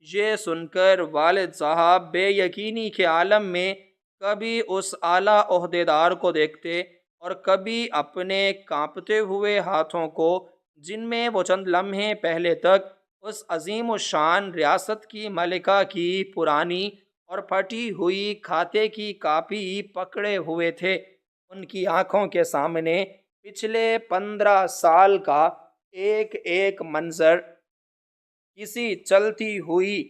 یہ سن کر والد صاحب بے یقینی کے عالم میں کبھی اس اعلیٰ عہدیدار کو دیکھتے اور کبھی اپنے کانپتے ہوئے ہاتھوں کو جن میں وہ چند لمحے پہلے تک اس عظیم الشان ریاست کی ملکہ کی پرانی اور پھٹی ہوئی کھاتے کی کاپی پکڑے ہوئے تھے۔ ان کی آنکھوں کے سامنے پچھلے 15 سال کا ایک ایک منظر کسی چلتی ہوئی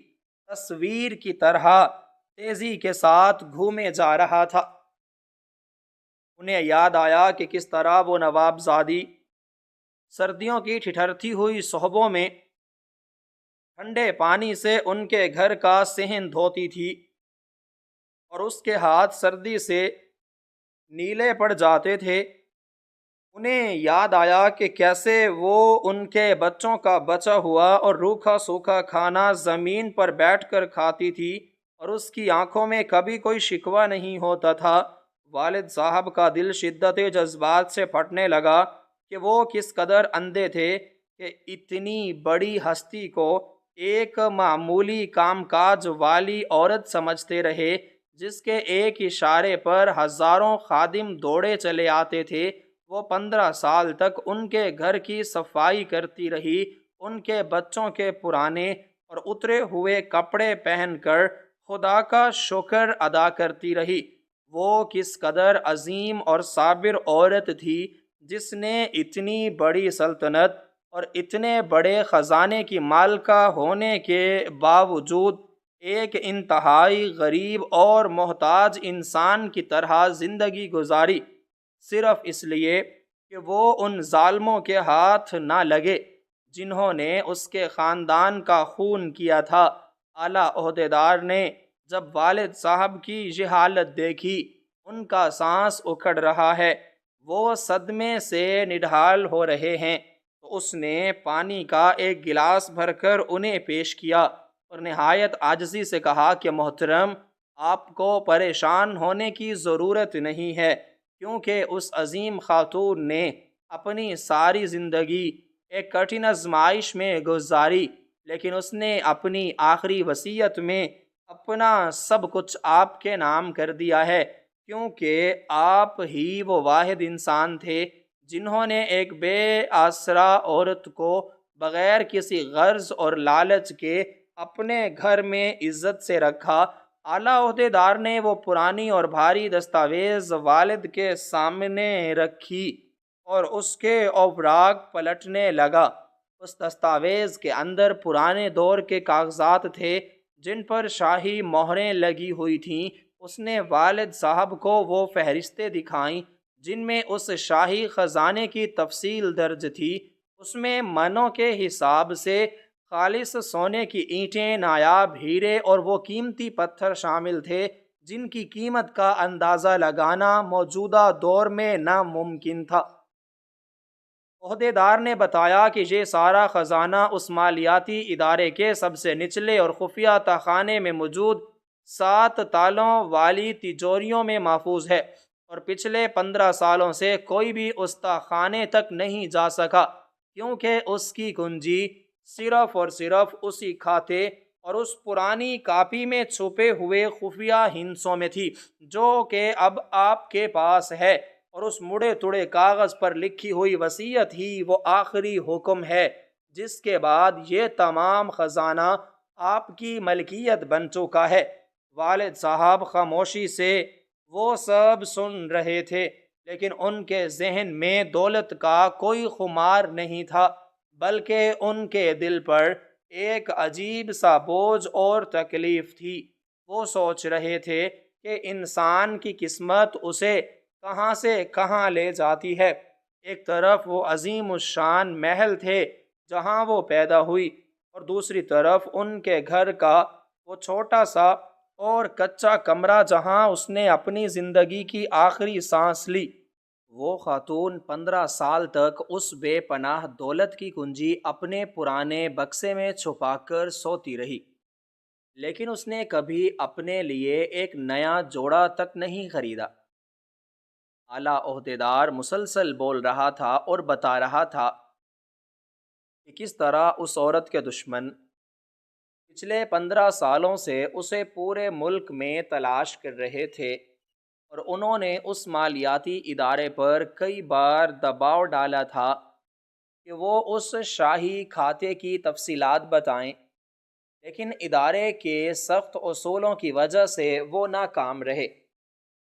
تصویر کی طرح تیزی کے ساتھ گھومے جا رہا تھا۔ انہیں یاد آیا کہ کس طرح وہ نواب زادی سردیوں کی ٹھٹھرتی ہوئی صبحوں میں ٹھنڈے پانی سے ان کے گھر کا صحن دھوتی تھی اور اس کے ہاتھ سردی سے نیلے پڑ جاتے تھے۔ انہیں یاد آیا کہ کیسے وہ ان کے بچوں کا بچا ہوا اور روکھا سوکھا کھانا زمین پر بیٹھ کر کھاتی تھی اور اس کی آنکھوں میں کبھی کوئی شکوہ نہیں ہوتا تھا۔ والد صاحب کا دل شدت جذبات سے پھٹنے لگا کہ وہ کس قدر اندھے تھے کہ اتنی بڑی ہستی کو ایک معمولی کام کاج والی عورت سمجھتے رہے جس کے ایک اشارے پر ہزاروں خادم دوڑے چلے آتے تھے، وہ 15 سال تک ان کے گھر کی صفائی کرتی رہی، ان کے بچوں کے پرانے اور اترے ہوئے کپڑے پہن کر خدا کا شکر ادا کرتی رہی۔ وہ کس قدر عظیم اور صابر عورت تھی، جس نے اتنی بڑی سلطنت اور اتنے بڑے خزانے کی مالکہ ہونے کے باوجود ایک انتہائی غریب اور محتاج انسان کی طرح زندگی گزاری، صرف اس لیے کہ وہ ان ظالموں کے ہاتھ نہ لگے جنہوں نے اس کے خاندان کا خون کیا تھا۔ اعلیٰ عہدیدار نے جب والد صاحب کی یہ حالت دیکھی، ان کا سانس اکھڑ رہا ہے، وہ صدمے سے نڈھال ہو رہے ہیں، تو اس نے پانی کا ایک گلاس بھر کر انہیں پیش کیا اور نہایت عاجزی سے کہا کہ محترم، آپ کو پریشان ہونے کی ضرورت نہیں ہے، کیونکہ اس عظیم خاتون نے اپنی ساری زندگی ایک کٹھن آزمائش میں گزاری، لیکن اس نے اپنی آخری وصیت میں اپنا سب کچھ آپ کے نام کر دیا ہے، کیونکہ آپ ہی وہ واحد انسان تھے جنہوں نے ایک بے آسرا عورت کو بغیر کسی غرض اور لالچ کے اپنے گھر میں عزت سے رکھا۔ اعلیٰ عہدیدار نے وہ پرانی اور بھاری دستاویز والد کے سامنے رکھی اور اس کے اوراق پلٹنے لگا۔ اس دستاویز کے اندر پرانے دور کے کاغذات تھے جن پر شاہی مہریں لگی ہوئی تھیں۔ اس نے والد صاحب کو وہ فہرستیں دکھائیں جن میں اس شاہی خزانے کی تفصیل درج تھی۔ اس میں منوں کے حساب سے خالص سونے کی اینٹیں، نایاب ہیرے اور وہ قیمتی پتھر شامل تھے جن کی قیمت کا اندازہ لگانا موجودہ دور میں ناممکن تھا۔ عہدیدار نے بتایا کہ یہ سارا خزانہ اس مالیاتی ادارے کے سب سے نچلے اور خفیہ تہخانے میں موجود 7 تالوں والی تجوریوں میں محفوظ ہے، اور پچھلے 15 سالوں سے کوئی بھی اس تہخانے تک نہیں جا سکا، کیونکہ اس کی کنجی صرف اور صرف اسی کھاتے اور اس پرانی کاپی میں چھپے ہوئے خفیہ ہندسوں میں تھی جو کہ اب آپ کے پاس ہے، اور اس مڑے توڑے کاغذ پر لکھی ہوئی وصیت ہی وہ آخری حکم ہے جس کے بعد یہ تمام خزانہ آپ کی ملکیت بن چکا ہے۔ والد صاحب خاموشی سے وہ سب سن رہے تھے، لیکن ان کے ذہن میں دولت کا کوئی خمار نہیں تھا، بلکہ ان کے دل پر ایک عجیب سا بوجھ اور تکلیف تھی۔ وہ سوچ رہے تھے کہ انسان کی قسمت اسے کہاں سے کہاں لے جاتی ہے۔ ایک طرف وہ عظیم الشان محل تھے جہاں وہ پیدا ہوئی، اور دوسری طرف ان کے گھر کا وہ چھوٹا سا اور کچا کمرہ جہاں اس نے اپنی زندگی کی آخری سانس لی۔ وہ خاتون 15 سال تک اس بے پناہ دولت کی کنجی اپنے پرانے بکسے میں چھپا کر سوتی رہی، لیکن اس نے کبھی اپنے لیے ایک نیا جوڑا تک نہیں خریدا۔ اعلیٰ عہدیدار مسلسل بول رہا تھا اور بتا رہا تھا کہ کس طرح اس عورت کے دشمن پچھلے 15 سالوں سے اسے پورے ملک میں تلاش کر رہے تھے، اور انہوں نے اس مالیاتی ادارے پر کئی بار دباؤ ڈالا تھا کہ وہ اس شاہی کھاتے کی تفصیلات بتائیں، لیکن ادارے کے سخت اصولوں کی وجہ سے وہ ناکام رہے۔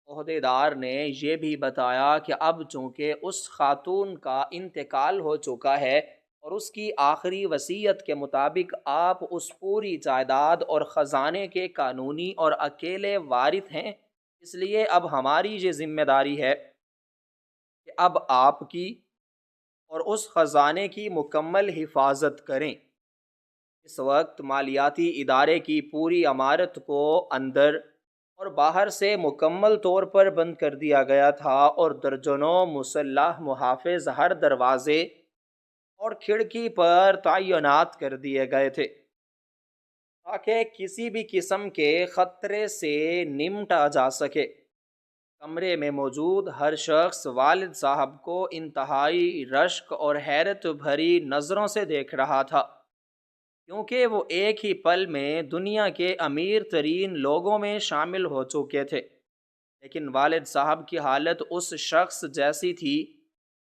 عہدیدار نے یہ بھی بتایا کہ اب چونکہ اس خاتون کا انتقال ہو چکا ہے اور اس کی آخری وصیت کے مطابق آپ اس پوری جائیداد اور خزانے کے قانونی اور اکیلے وارث ہیں، اس لیے اب ہماری یہ ذمہ داری ہے کہ اب آپ کی اور اس خزانے کی مکمل حفاظت کریں۔ اس وقت مالیاتی ادارے کی پوری عمارت کو اندر اور باہر سے مکمل طور پر بند کر دیا گیا تھا، اور درجنوں مسلح محافظ ہر دروازے اور کھڑکی پر تعینات کر دیے گئے تھے تاکہ کسی بھی قسم کے خطرے سے نمٹا جا سکے۔ کمرے میں موجود ہر شخص والد صاحب کو انتہائی رشک اور حیرت بھری نظروں سے دیکھ رہا تھا، کیونکہ وہ ایک ہی پل میں دنیا کے امیر ترین لوگوں میں شامل ہو چکے تھے۔ لیکن والد صاحب کی حالت اس شخص جیسی تھی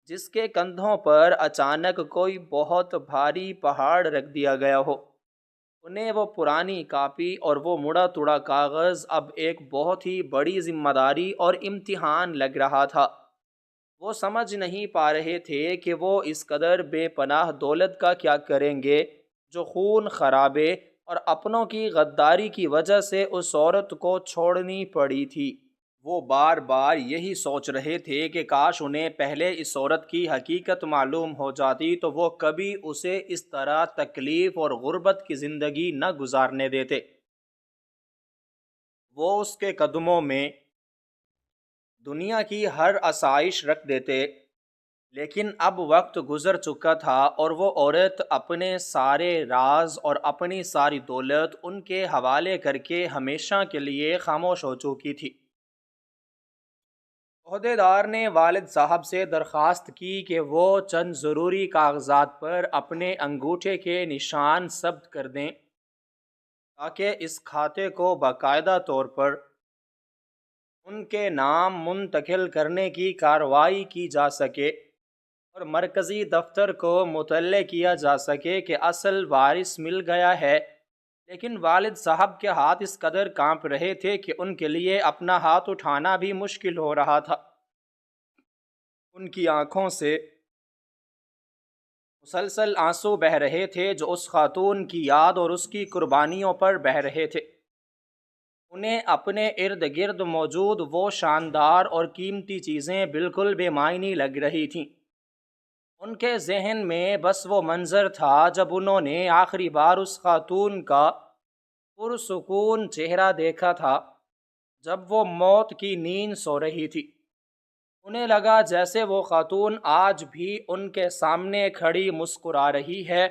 جس کے کندھوں پر اچانک کوئی بہت بھاری پہاڑ رکھ دیا گیا ہو۔ انہیں وہ پرانی کاپی اور وہ مڑا توڑا کاغذ اب ایک بہت ہی بڑی ذمہ داری اور امتحان لگ رہا تھا۔ وہ سمجھ نہیں پا رہے تھے کہ وہ اس قدر بے پناہ دولت کا کیا کریں گے جو خون خرابے اور اپنوں کی غداری کی وجہ سے اس عورت کو چھوڑنی پڑی تھی۔ وہ بار بار یہی سوچ رہے تھے کہ کاش انہیں پہلے اس عورت کی حقیقت معلوم ہو جاتی تو وہ کبھی اسے اس طرح تکلیف اور غربت کی زندگی نہ گزارنے دیتے۔ وہ اس کے قدموں میں دنیا کی ہر آسائش رکھ دیتے، لیکن اب وقت گزر چکا تھا اور وہ عورت اپنے سارے راز اور اپنی ساری دولت ان کے حوالے کر کے ہمیشہ کے لیے خاموش ہو چکی تھی۔ عہدیدار نے والد صاحب سے درخواست کی کہ وہ چند ضروری کاغذات پر اپنے انگوٹھے کے نشان ثبت کر دیں تاکہ اس کھاتے کو باقاعدہ طور پر ان کے نام منتقل کرنے کی کارروائی کی جا سکے اور مرکزی دفتر کو مطلع کیا جا سکے کہ اصل وارث مل گیا ہے۔ لیکن والد صاحب کے ہاتھ اس قدر کانپ رہے تھے کہ ان کے لیے اپنا ہاتھ اٹھانا بھی مشکل ہو رہا تھا۔ ان کی آنکھوں سے مسلسل آنسو بہہ رہے تھے جو اس خاتون کی یاد اور اس کی قربانیوں پر بہہ رہے تھے۔ انہیں اپنے ارد گرد موجود وہ شاندار اور قیمتی چیزیں بالکل بے معنی لگ رہی تھیں۔ ان کے ذہن میں بس وہ منظر تھا جب انہوں نے آخری بار اس خاتون کا پرسکون چہرہ دیکھا تھا جب وہ موت کی نیند سو رہی تھی۔ انہیں لگا جیسے وہ خاتون آج بھی ان کے سامنے کھڑی مسکرا رہی ہے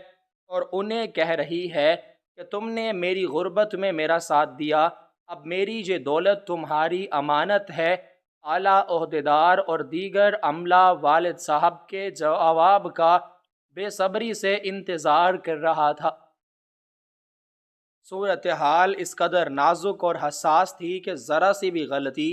اور انہیں کہہ رہی ہے کہ تم نے میری غربت میں میرا ساتھ دیا، اب میری یہ دولت تمہاری امانت ہے۔ اعلیٰ عہدیدار اور دیگر عملہ والد صاحب کے جواب کا بے صبری سے انتظار کر رہا تھا۔ صورتحال اس قدر نازک اور حساس تھی کہ ذرا سی بھی غلطی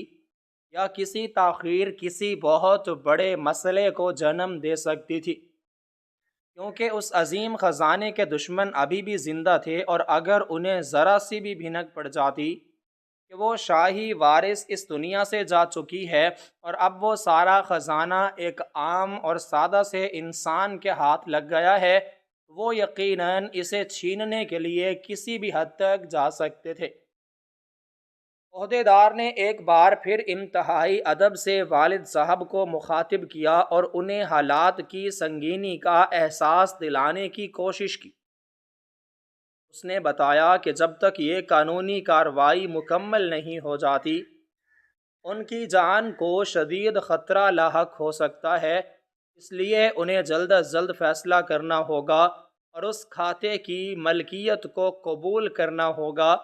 یا کسی تاخیر کسی بہت بڑے مسئلے کو جنم دے سکتی تھی، کیونکہ اس عظیم خزانے کے دشمن ابھی بھی زندہ تھے اور اگر انہیں ذرا سی بھی بھنک پڑ جاتی کہ وہ شاہی وارث اس دنیا سے جا چکی ہے اور اب وہ سارا خزانہ ایک عام اور سادہ سے انسان کے ہاتھ لگ گیا ہے، وہ یقیناً اسے چھیننے کے لیے کسی بھی حد تک جا سکتے تھے۔ عہدیدار نے ایک بار پھر انتہائی ادب سے والد صاحب کو مخاطب کیا اور انہیں حالات کی سنگینی کا احساس دلانے کی کوشش کی۔ اس نے بتایا کہ جب تک یہ قانونی کارروائی مکمل نہیں ہو جاتی ان کی جان کو شدید خطرہ لاحق ہو سکتا ہے، اس لیے انہیں جلد از جلد فیصلہ کرنا ہوگا اور اس کھاتے کی ملکیت کو قبول کرنا ہوگا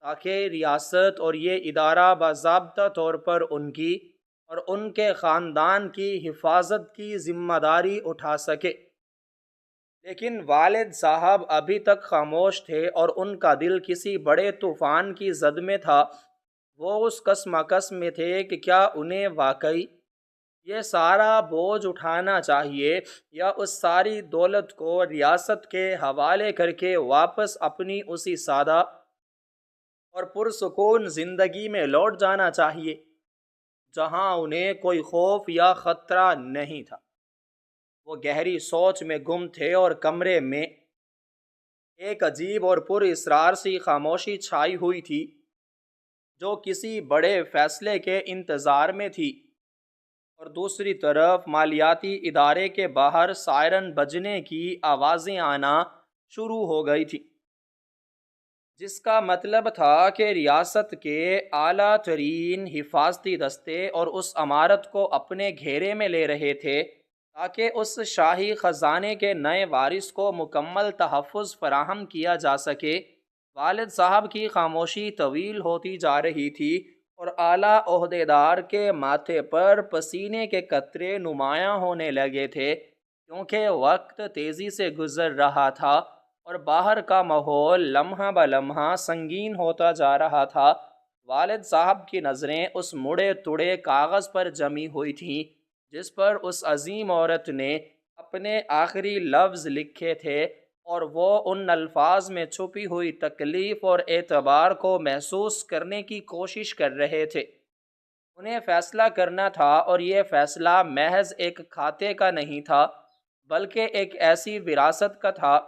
تاکہ ریاست اور یہ ادارہ باضابطہ طور پر ان کی اور ان کے خاندان کی حفاظت کی ذمہ داری اٹھا سکے۔ لیکن والد صاحب ابھی تک خاموش تھے اور ان کا دل کسی بڑے طوفان کی زد میں تھا۔ وہ اس کشمکش میں تھے کہ کیا انہیں واقعی یہ سارا بوجھ اٹھانا چاہیے یا اس ساری دولت کو ریاست کے حوالے کر کے واپس اپنی اسی سادہ اور پرسکون زندگی میں لوٹ جانا چاہیے جہاں انہیں کوئی خوف یا خطرہ نہیں تھا۔ وہ گہری سوچ میں گم تھے اور کمرے میں ایک عجیب اور پر اسرار سی خاموشی چھائی ہوئی تھی جو کسی بڑے فیصلے کے انتظار میں تھی، اور دوسری طرف مالیاتی ادارے کے باہر سائرن بجنے کی آوازیں آنا شروع ہو گئی تھی، جس کا مطلب تھا کہ ریاست کے اعلیٰ ترین حفاظتی دستے اور اس عمارت کو اپنے گھیرے میں لے رہے تھے تاکہ اس شاہی خزانے کے نئے وارث کو مکمل تحفظ فراہم کیا جا سکے۔ والد صاحب کی خاموشی طویل ہوتی جا رہی تھی اور اعلیٰ عہدیدار کے ماتھے پر پسینے کے قطرے نمایاں ہونے لگے تھے، کیونکہ وقت تیزی سے گزر رہا تھا اور باہر کا ماحول لمحہ بہ لمحہ سنگین ہوتا جا رہا تھا۔ والد صاحب کی نظریں اس مڑے تڑے کاغذ پر جمی ہوئی تھیں جس پر اس عظیم عورت نے اپنے آخری لفظ لکھے تھے، اور وہ ان الفاظ میں چھپی ہوئی تکلیف اور اعتبار کو محسوس کرنے کی کوشش کر رہے تھے۔ انہیں فیصلہ کرنا تھا، اور یہ فیصلہ محض ایک کھاتے کا نہیں تھا بلکہ ایک ایسی وراثت کا تھا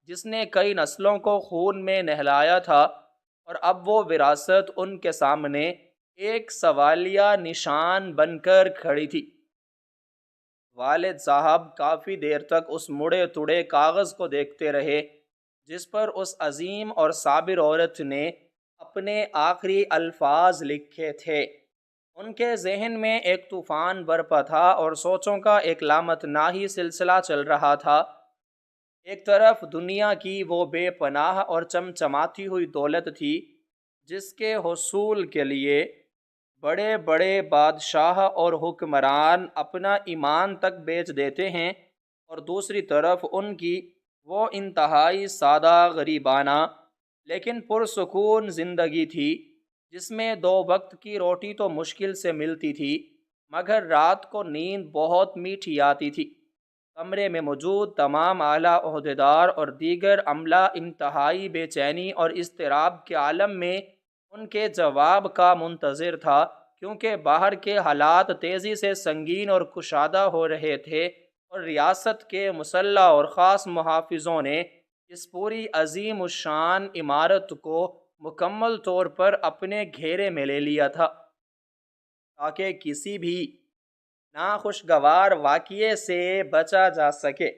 جس نے کئی نسلوں کو خون میں نہلایا تھا، اور اب وہ وراثت ان کے سامنے ایک سوالیہ نشان بن کر کھڑی تھی۔ والد صاحب کافی دیر تک اس مڑے تڑے کاغذ کو دیکھتے رہے جس پر اس عظیم اور صابر عورت نے اپنے آخری الفاظ لکھے تھے۔ ان کے ذہن میں ایک طوفان برپا تھا اور سوچوں کا ایک لامتناہی سلسلہ چل رہا تھا۔ ایک طرف دنیا کی وہ بے پناہ اور چمچماتی ہوئی دولت تھی جس کے حصول کے لیے بڑے بڑے بادشاہ اور حکمران اپنا ایمان تک بیچ دیتے ہیں، اور دوسری طرف ان کی وہ انتہائی سادہ غریبانہ لیکن پرسکون زندگی تھی جس میں 2 وقت کی روٹی تو مشکل سے ملتی تھی، مگر رات کو نیند بہت میٹھی آتی تھی۔ کمرے میں موجود تمام اعلیٰ عہدیدار اور دیگر عملہ انتہائی بے چینی اور اضطراب کے عالم میں ان کے جواب کا منتظر تھا، کیونکہ باہر کے حالات تیزی سے سنگین اور کشادہ ہو رہے تھے، اور ریاست کے مسلح اور خاص محافظوں نے اس پوری عظیم الشان عمارت کو مکمل طور پر اپنے گھیرے میں لے لیا تھا تاکہ کسی بھی ناخوشگوار واقعے سے بچا جا سکے۔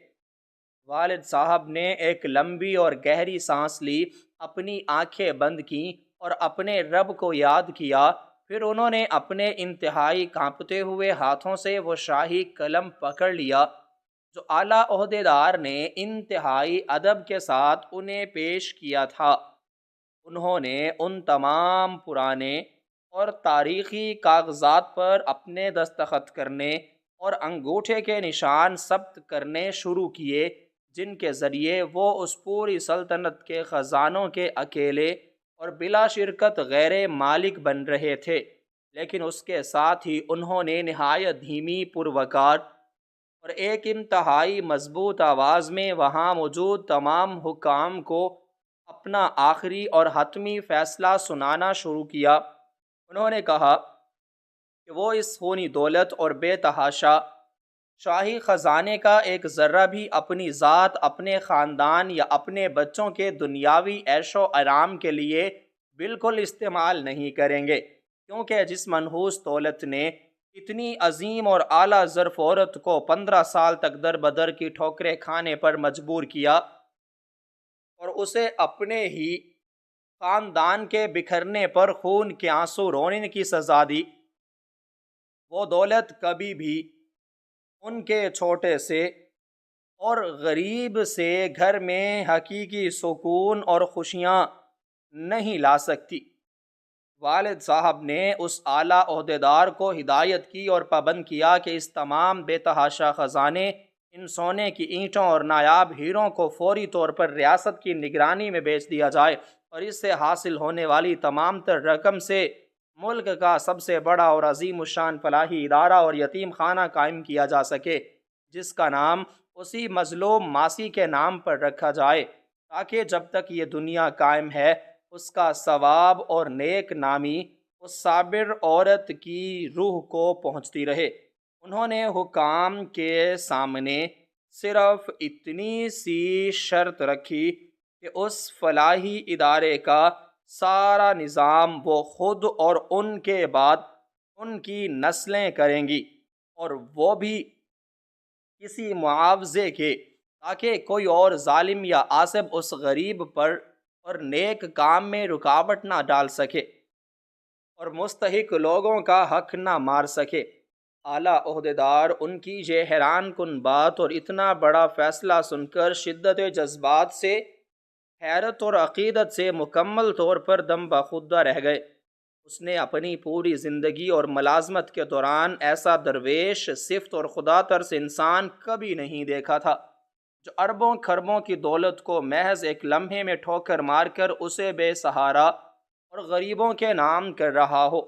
والد صاحب نے ایک لمبی اور گہری سانس لی، اپنی آنکھیں بند کیں اور اپنے رب کو یاد کیا۔ پھر انہوں نے اپنے انتہائی کانپتے ہوئے ہاتھوں سے وہ شاہی قلم پکڑ لیا جو اعلیٰ عہدیدار نے انتہائی ادب کے ساتھ انہیں پیش کیا تھا۔ انہوں نے ان تمام پرانے اور تاریخی کاغذات پر اپنے دستخط کرنے اور انگوٹھے کے نشان ثبت کرنے شروع کیے جن کے ذریعے وہ اس پوری سلطنت کے خزانوں کے اکیلے اور بلا شرکت غیر مالک بن رہے تھے، لیکن اس کے ساتھ ہی انہوں نے نہایت دھیمی، پروقار اور ایک انتہائی مضبوط آواز میں وہاں موجود تمام حکام کو اپنا آخری اور حتمی فیصلہ سنانا شروع کیا۔ انہوں نے کہا کہ وہ اس خونی دولت اور بے تحاشا شاہی خزانے کا ایک ذرہ بھی اپنی ذات، اپنے خاندان یا اپنے بچوں کے دنیاوی عیش و آرام کے لیے بالکل استعمال نہیں کریں گے، کیونکہ جس منحوس دولت نے اتنی عظیم اور اعلیٰ ظرف عورت کو 15 سال تک در بدر کی ٹھوکریں کھانے پر مجبور کیا اور اسے اپنے ہی خاندان کے بکھرنے پر خون کے آنسو رونے کی سزا دی، وہ دولت کبھی بھی ان کے چھوٹے سے اور غریب سے گھر میں حقیقی سکون اور خوشیاں نہیں لا سکتی۔ والد صاحب نے اس اعلیٰ عہدیدار کو ہدایت کی اور پابند کیا کہ اس تمام بے تحاشا خزانے، ان سونے کی اینٹوں اور نایاب ہیروں کو فوری طور پر ریاست کی نگرانی میں بیچ دیا جائے، اور اس سے حاصل ہونے والی تمام تر رقم سے ملک کا سب سے بڑا اور عظیم الشان فلاحی ادارہ اور یتیم خانہ قائم کیا جا سکے، جس کا نام اسی مظلوم ماسی کے نام پر رکھا جائے، تاکہ جب تک یہ دنیا قائم ہے اس کا ثواب اور نیک نامی اس صابر عورت کی روح کو پہنچتی رہے۔ انہوں نے حکام کے سامنے صرف اتنی سی شرط رکھی کہ اس فلاحی ادارے کا سارا نظام وہ خود اور ان کے بعد ان کی نسلیں کریں گی، اور وہ بھی کسی معاوضے کے، تاکہ کوئی اور ظالم یا عاصب اس غریب پر اور نیک کام میں رکاوٹ نہ ڈال سکے اور مستحق لوگوں کا حق نہ مار سکے۔ اعلیٰ عہدیدار ان کی یہ حیران کن بات اور اتنا بڑا فیصلہ سن کر شدت جذبات سے، حیرت اور عقیدت سے مکمل طور پر دم بخودہ رہ گئے۔ اس نے اپنی پوری زندگی اور ملازمت کے دوران ایسا درویش، صفت اور خدا ترس انسان کبھی نہیں دیکھا تھا۔ جو اربوں خربوں کی دولت کو محض ایک لمحے میں ٹھوکر مار کر اسے بے سہارا اور غریبوں کے نام کر رہا ہو۔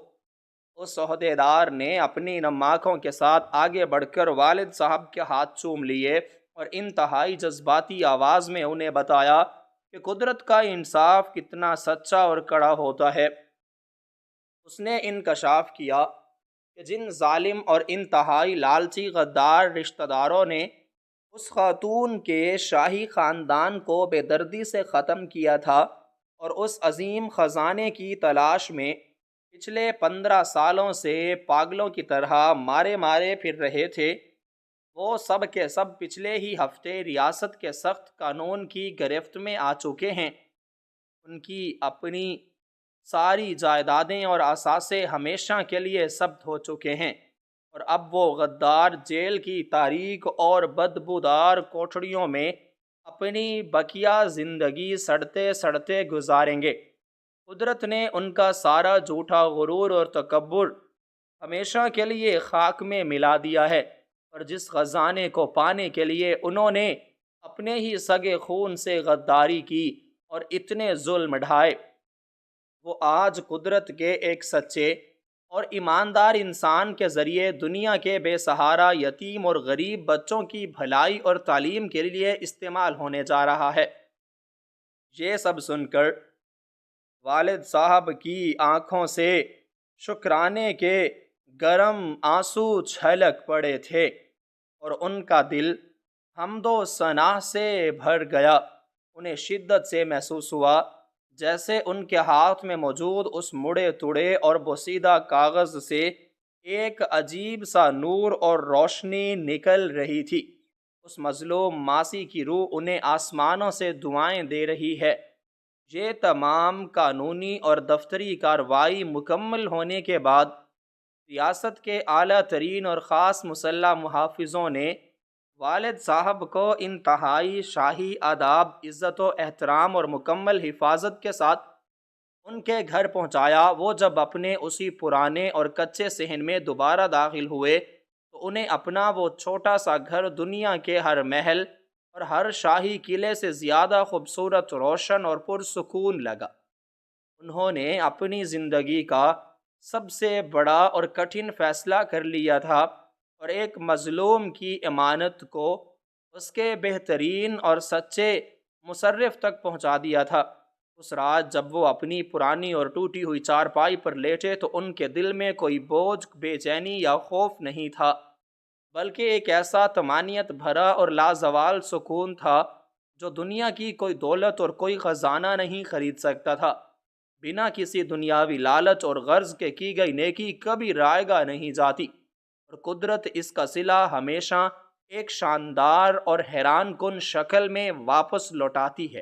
اس عہدے دار نے اپنی نم آنکھوں کے ساتھ آگے بڑھ کر والد صاحب کے ہاتھ چوم لیے اور انتہائی جذباتی آواز میں انہیں بتایا کہ قدرت کا انصاف کتنا سچا اور کڑا ہوتا ہے۔ اس نے انکشاف کیا کہ جن ظالم اور انتہائی لالچی غدار رشتہ داروں نے اس خاتون کے شاہی خاندان کو بے دردی سے ختم کیا تھا اور اس عظیم خزانے کی تلاش میں پچھلے 15 سالوں سے پاگلوں کی طرح مارے مارے پھر رہے تھے، وہ سب کے سب پچھلے ہی ہفتے ریاست کے سخت قانون کی گرفت میں آ چکے ہیں۔ ان کی اپنی ساری جائیدادیں اور اثاثے ہمیشہ کے لیے ضبط ہو چکے ہیں، اور اب وہ غدار جیل کی تاریک اور بدبودار کوٹڑیوں میں اپنی بقیہ زندگی سڑتے سڑتے گزاریں گے۔ قدرت نے ان کا سارا جھوٹا غرور اور تکبر ہمیشہ کے لیے خاک میں ملا دیا ہے، اور جس خزانے کو پانے کے لیے انہوں نے اپنے ہی سگے خون سے غداری کی اور اتنے ظلم ڈھائے، وہ آج قدرت کے ایک سچے اور ایماندار انسان کے ذریعے دنیا کے بے سہارا یتیم اور غریب بچوں کی بھلائی اور تعلیم کے لیے استعمال ہونے جا رہا ہے۔ یہ سب سن کر والد صاحب کی آنکھوں سے شکرانے کے گرم آنسو چھلک پڑے تھے، اور ان کا دل حمد و ثنا سے بھر گیا۔ انہیں شدت سے محسوس ہوا جیسے ان کے ہاتھ میں موجود اس مڑے توڑے اور بوسیدہ کاغذ سے ایک عجیب سا نور اور روشنی نکل رہی تھی۔ اس مظلوم ماسی کی روح انہیں آسمانوں سے دعائیں دے رہی ہے۔ یہ تمام قانونی اور دفتری کارروائی مکمل ہونے کے بعد ریاست کے اعلیٰ ترین اور خاص مسلح محافظوں نے والد صاحب کو انتہائی شاہی آداب، عزت و احترام اور مکمل حفاظت کے ساتھ ان کے گھر پہنچایا۔ وہ جب اپنے اسی پرانے اور کچے صحن میں دوبارہ داخل ہوئے تو انہیں اپنا وہ چھوٹا سا گھر دنیا کے ہر محل اور ہر شاہی قلعے سے زیادہ خوبصورت، روشن اور پرسکون لگا۔ انہوں نے اپنی زندگی کا سب سے بڑا اور کٹھن فیصلہ کر لیا تھا، اور ایک مظلوم کی امانت کو اس کے بہترین اور سچے مصرف تک پہنچا دیا تھا۔ اس رات جب وہ اپنی پرانی اور ٹوٹی ہوئی چارپائی پر لیٹے تو ان کے دل میں کوئی بوجھ، بے چینی یا خوف نہیں تھا، بلکہ ایک ایسا طمانینت بھرا اور لازوال سکون تھا جو دنیا کی کوئی دولت اور کوئی خزانہ نہیں خرید سکتا تھا۔ بنا کسی دنیاوی لالچ اور غرض کے کی گئی نیکی کبھی رائگاں نہیں جاتی، اور قدرت اس کا صلہ ہمیشہ ایک شاندار اور حیران کن شکل میں واپس لوٹاتی ہے۔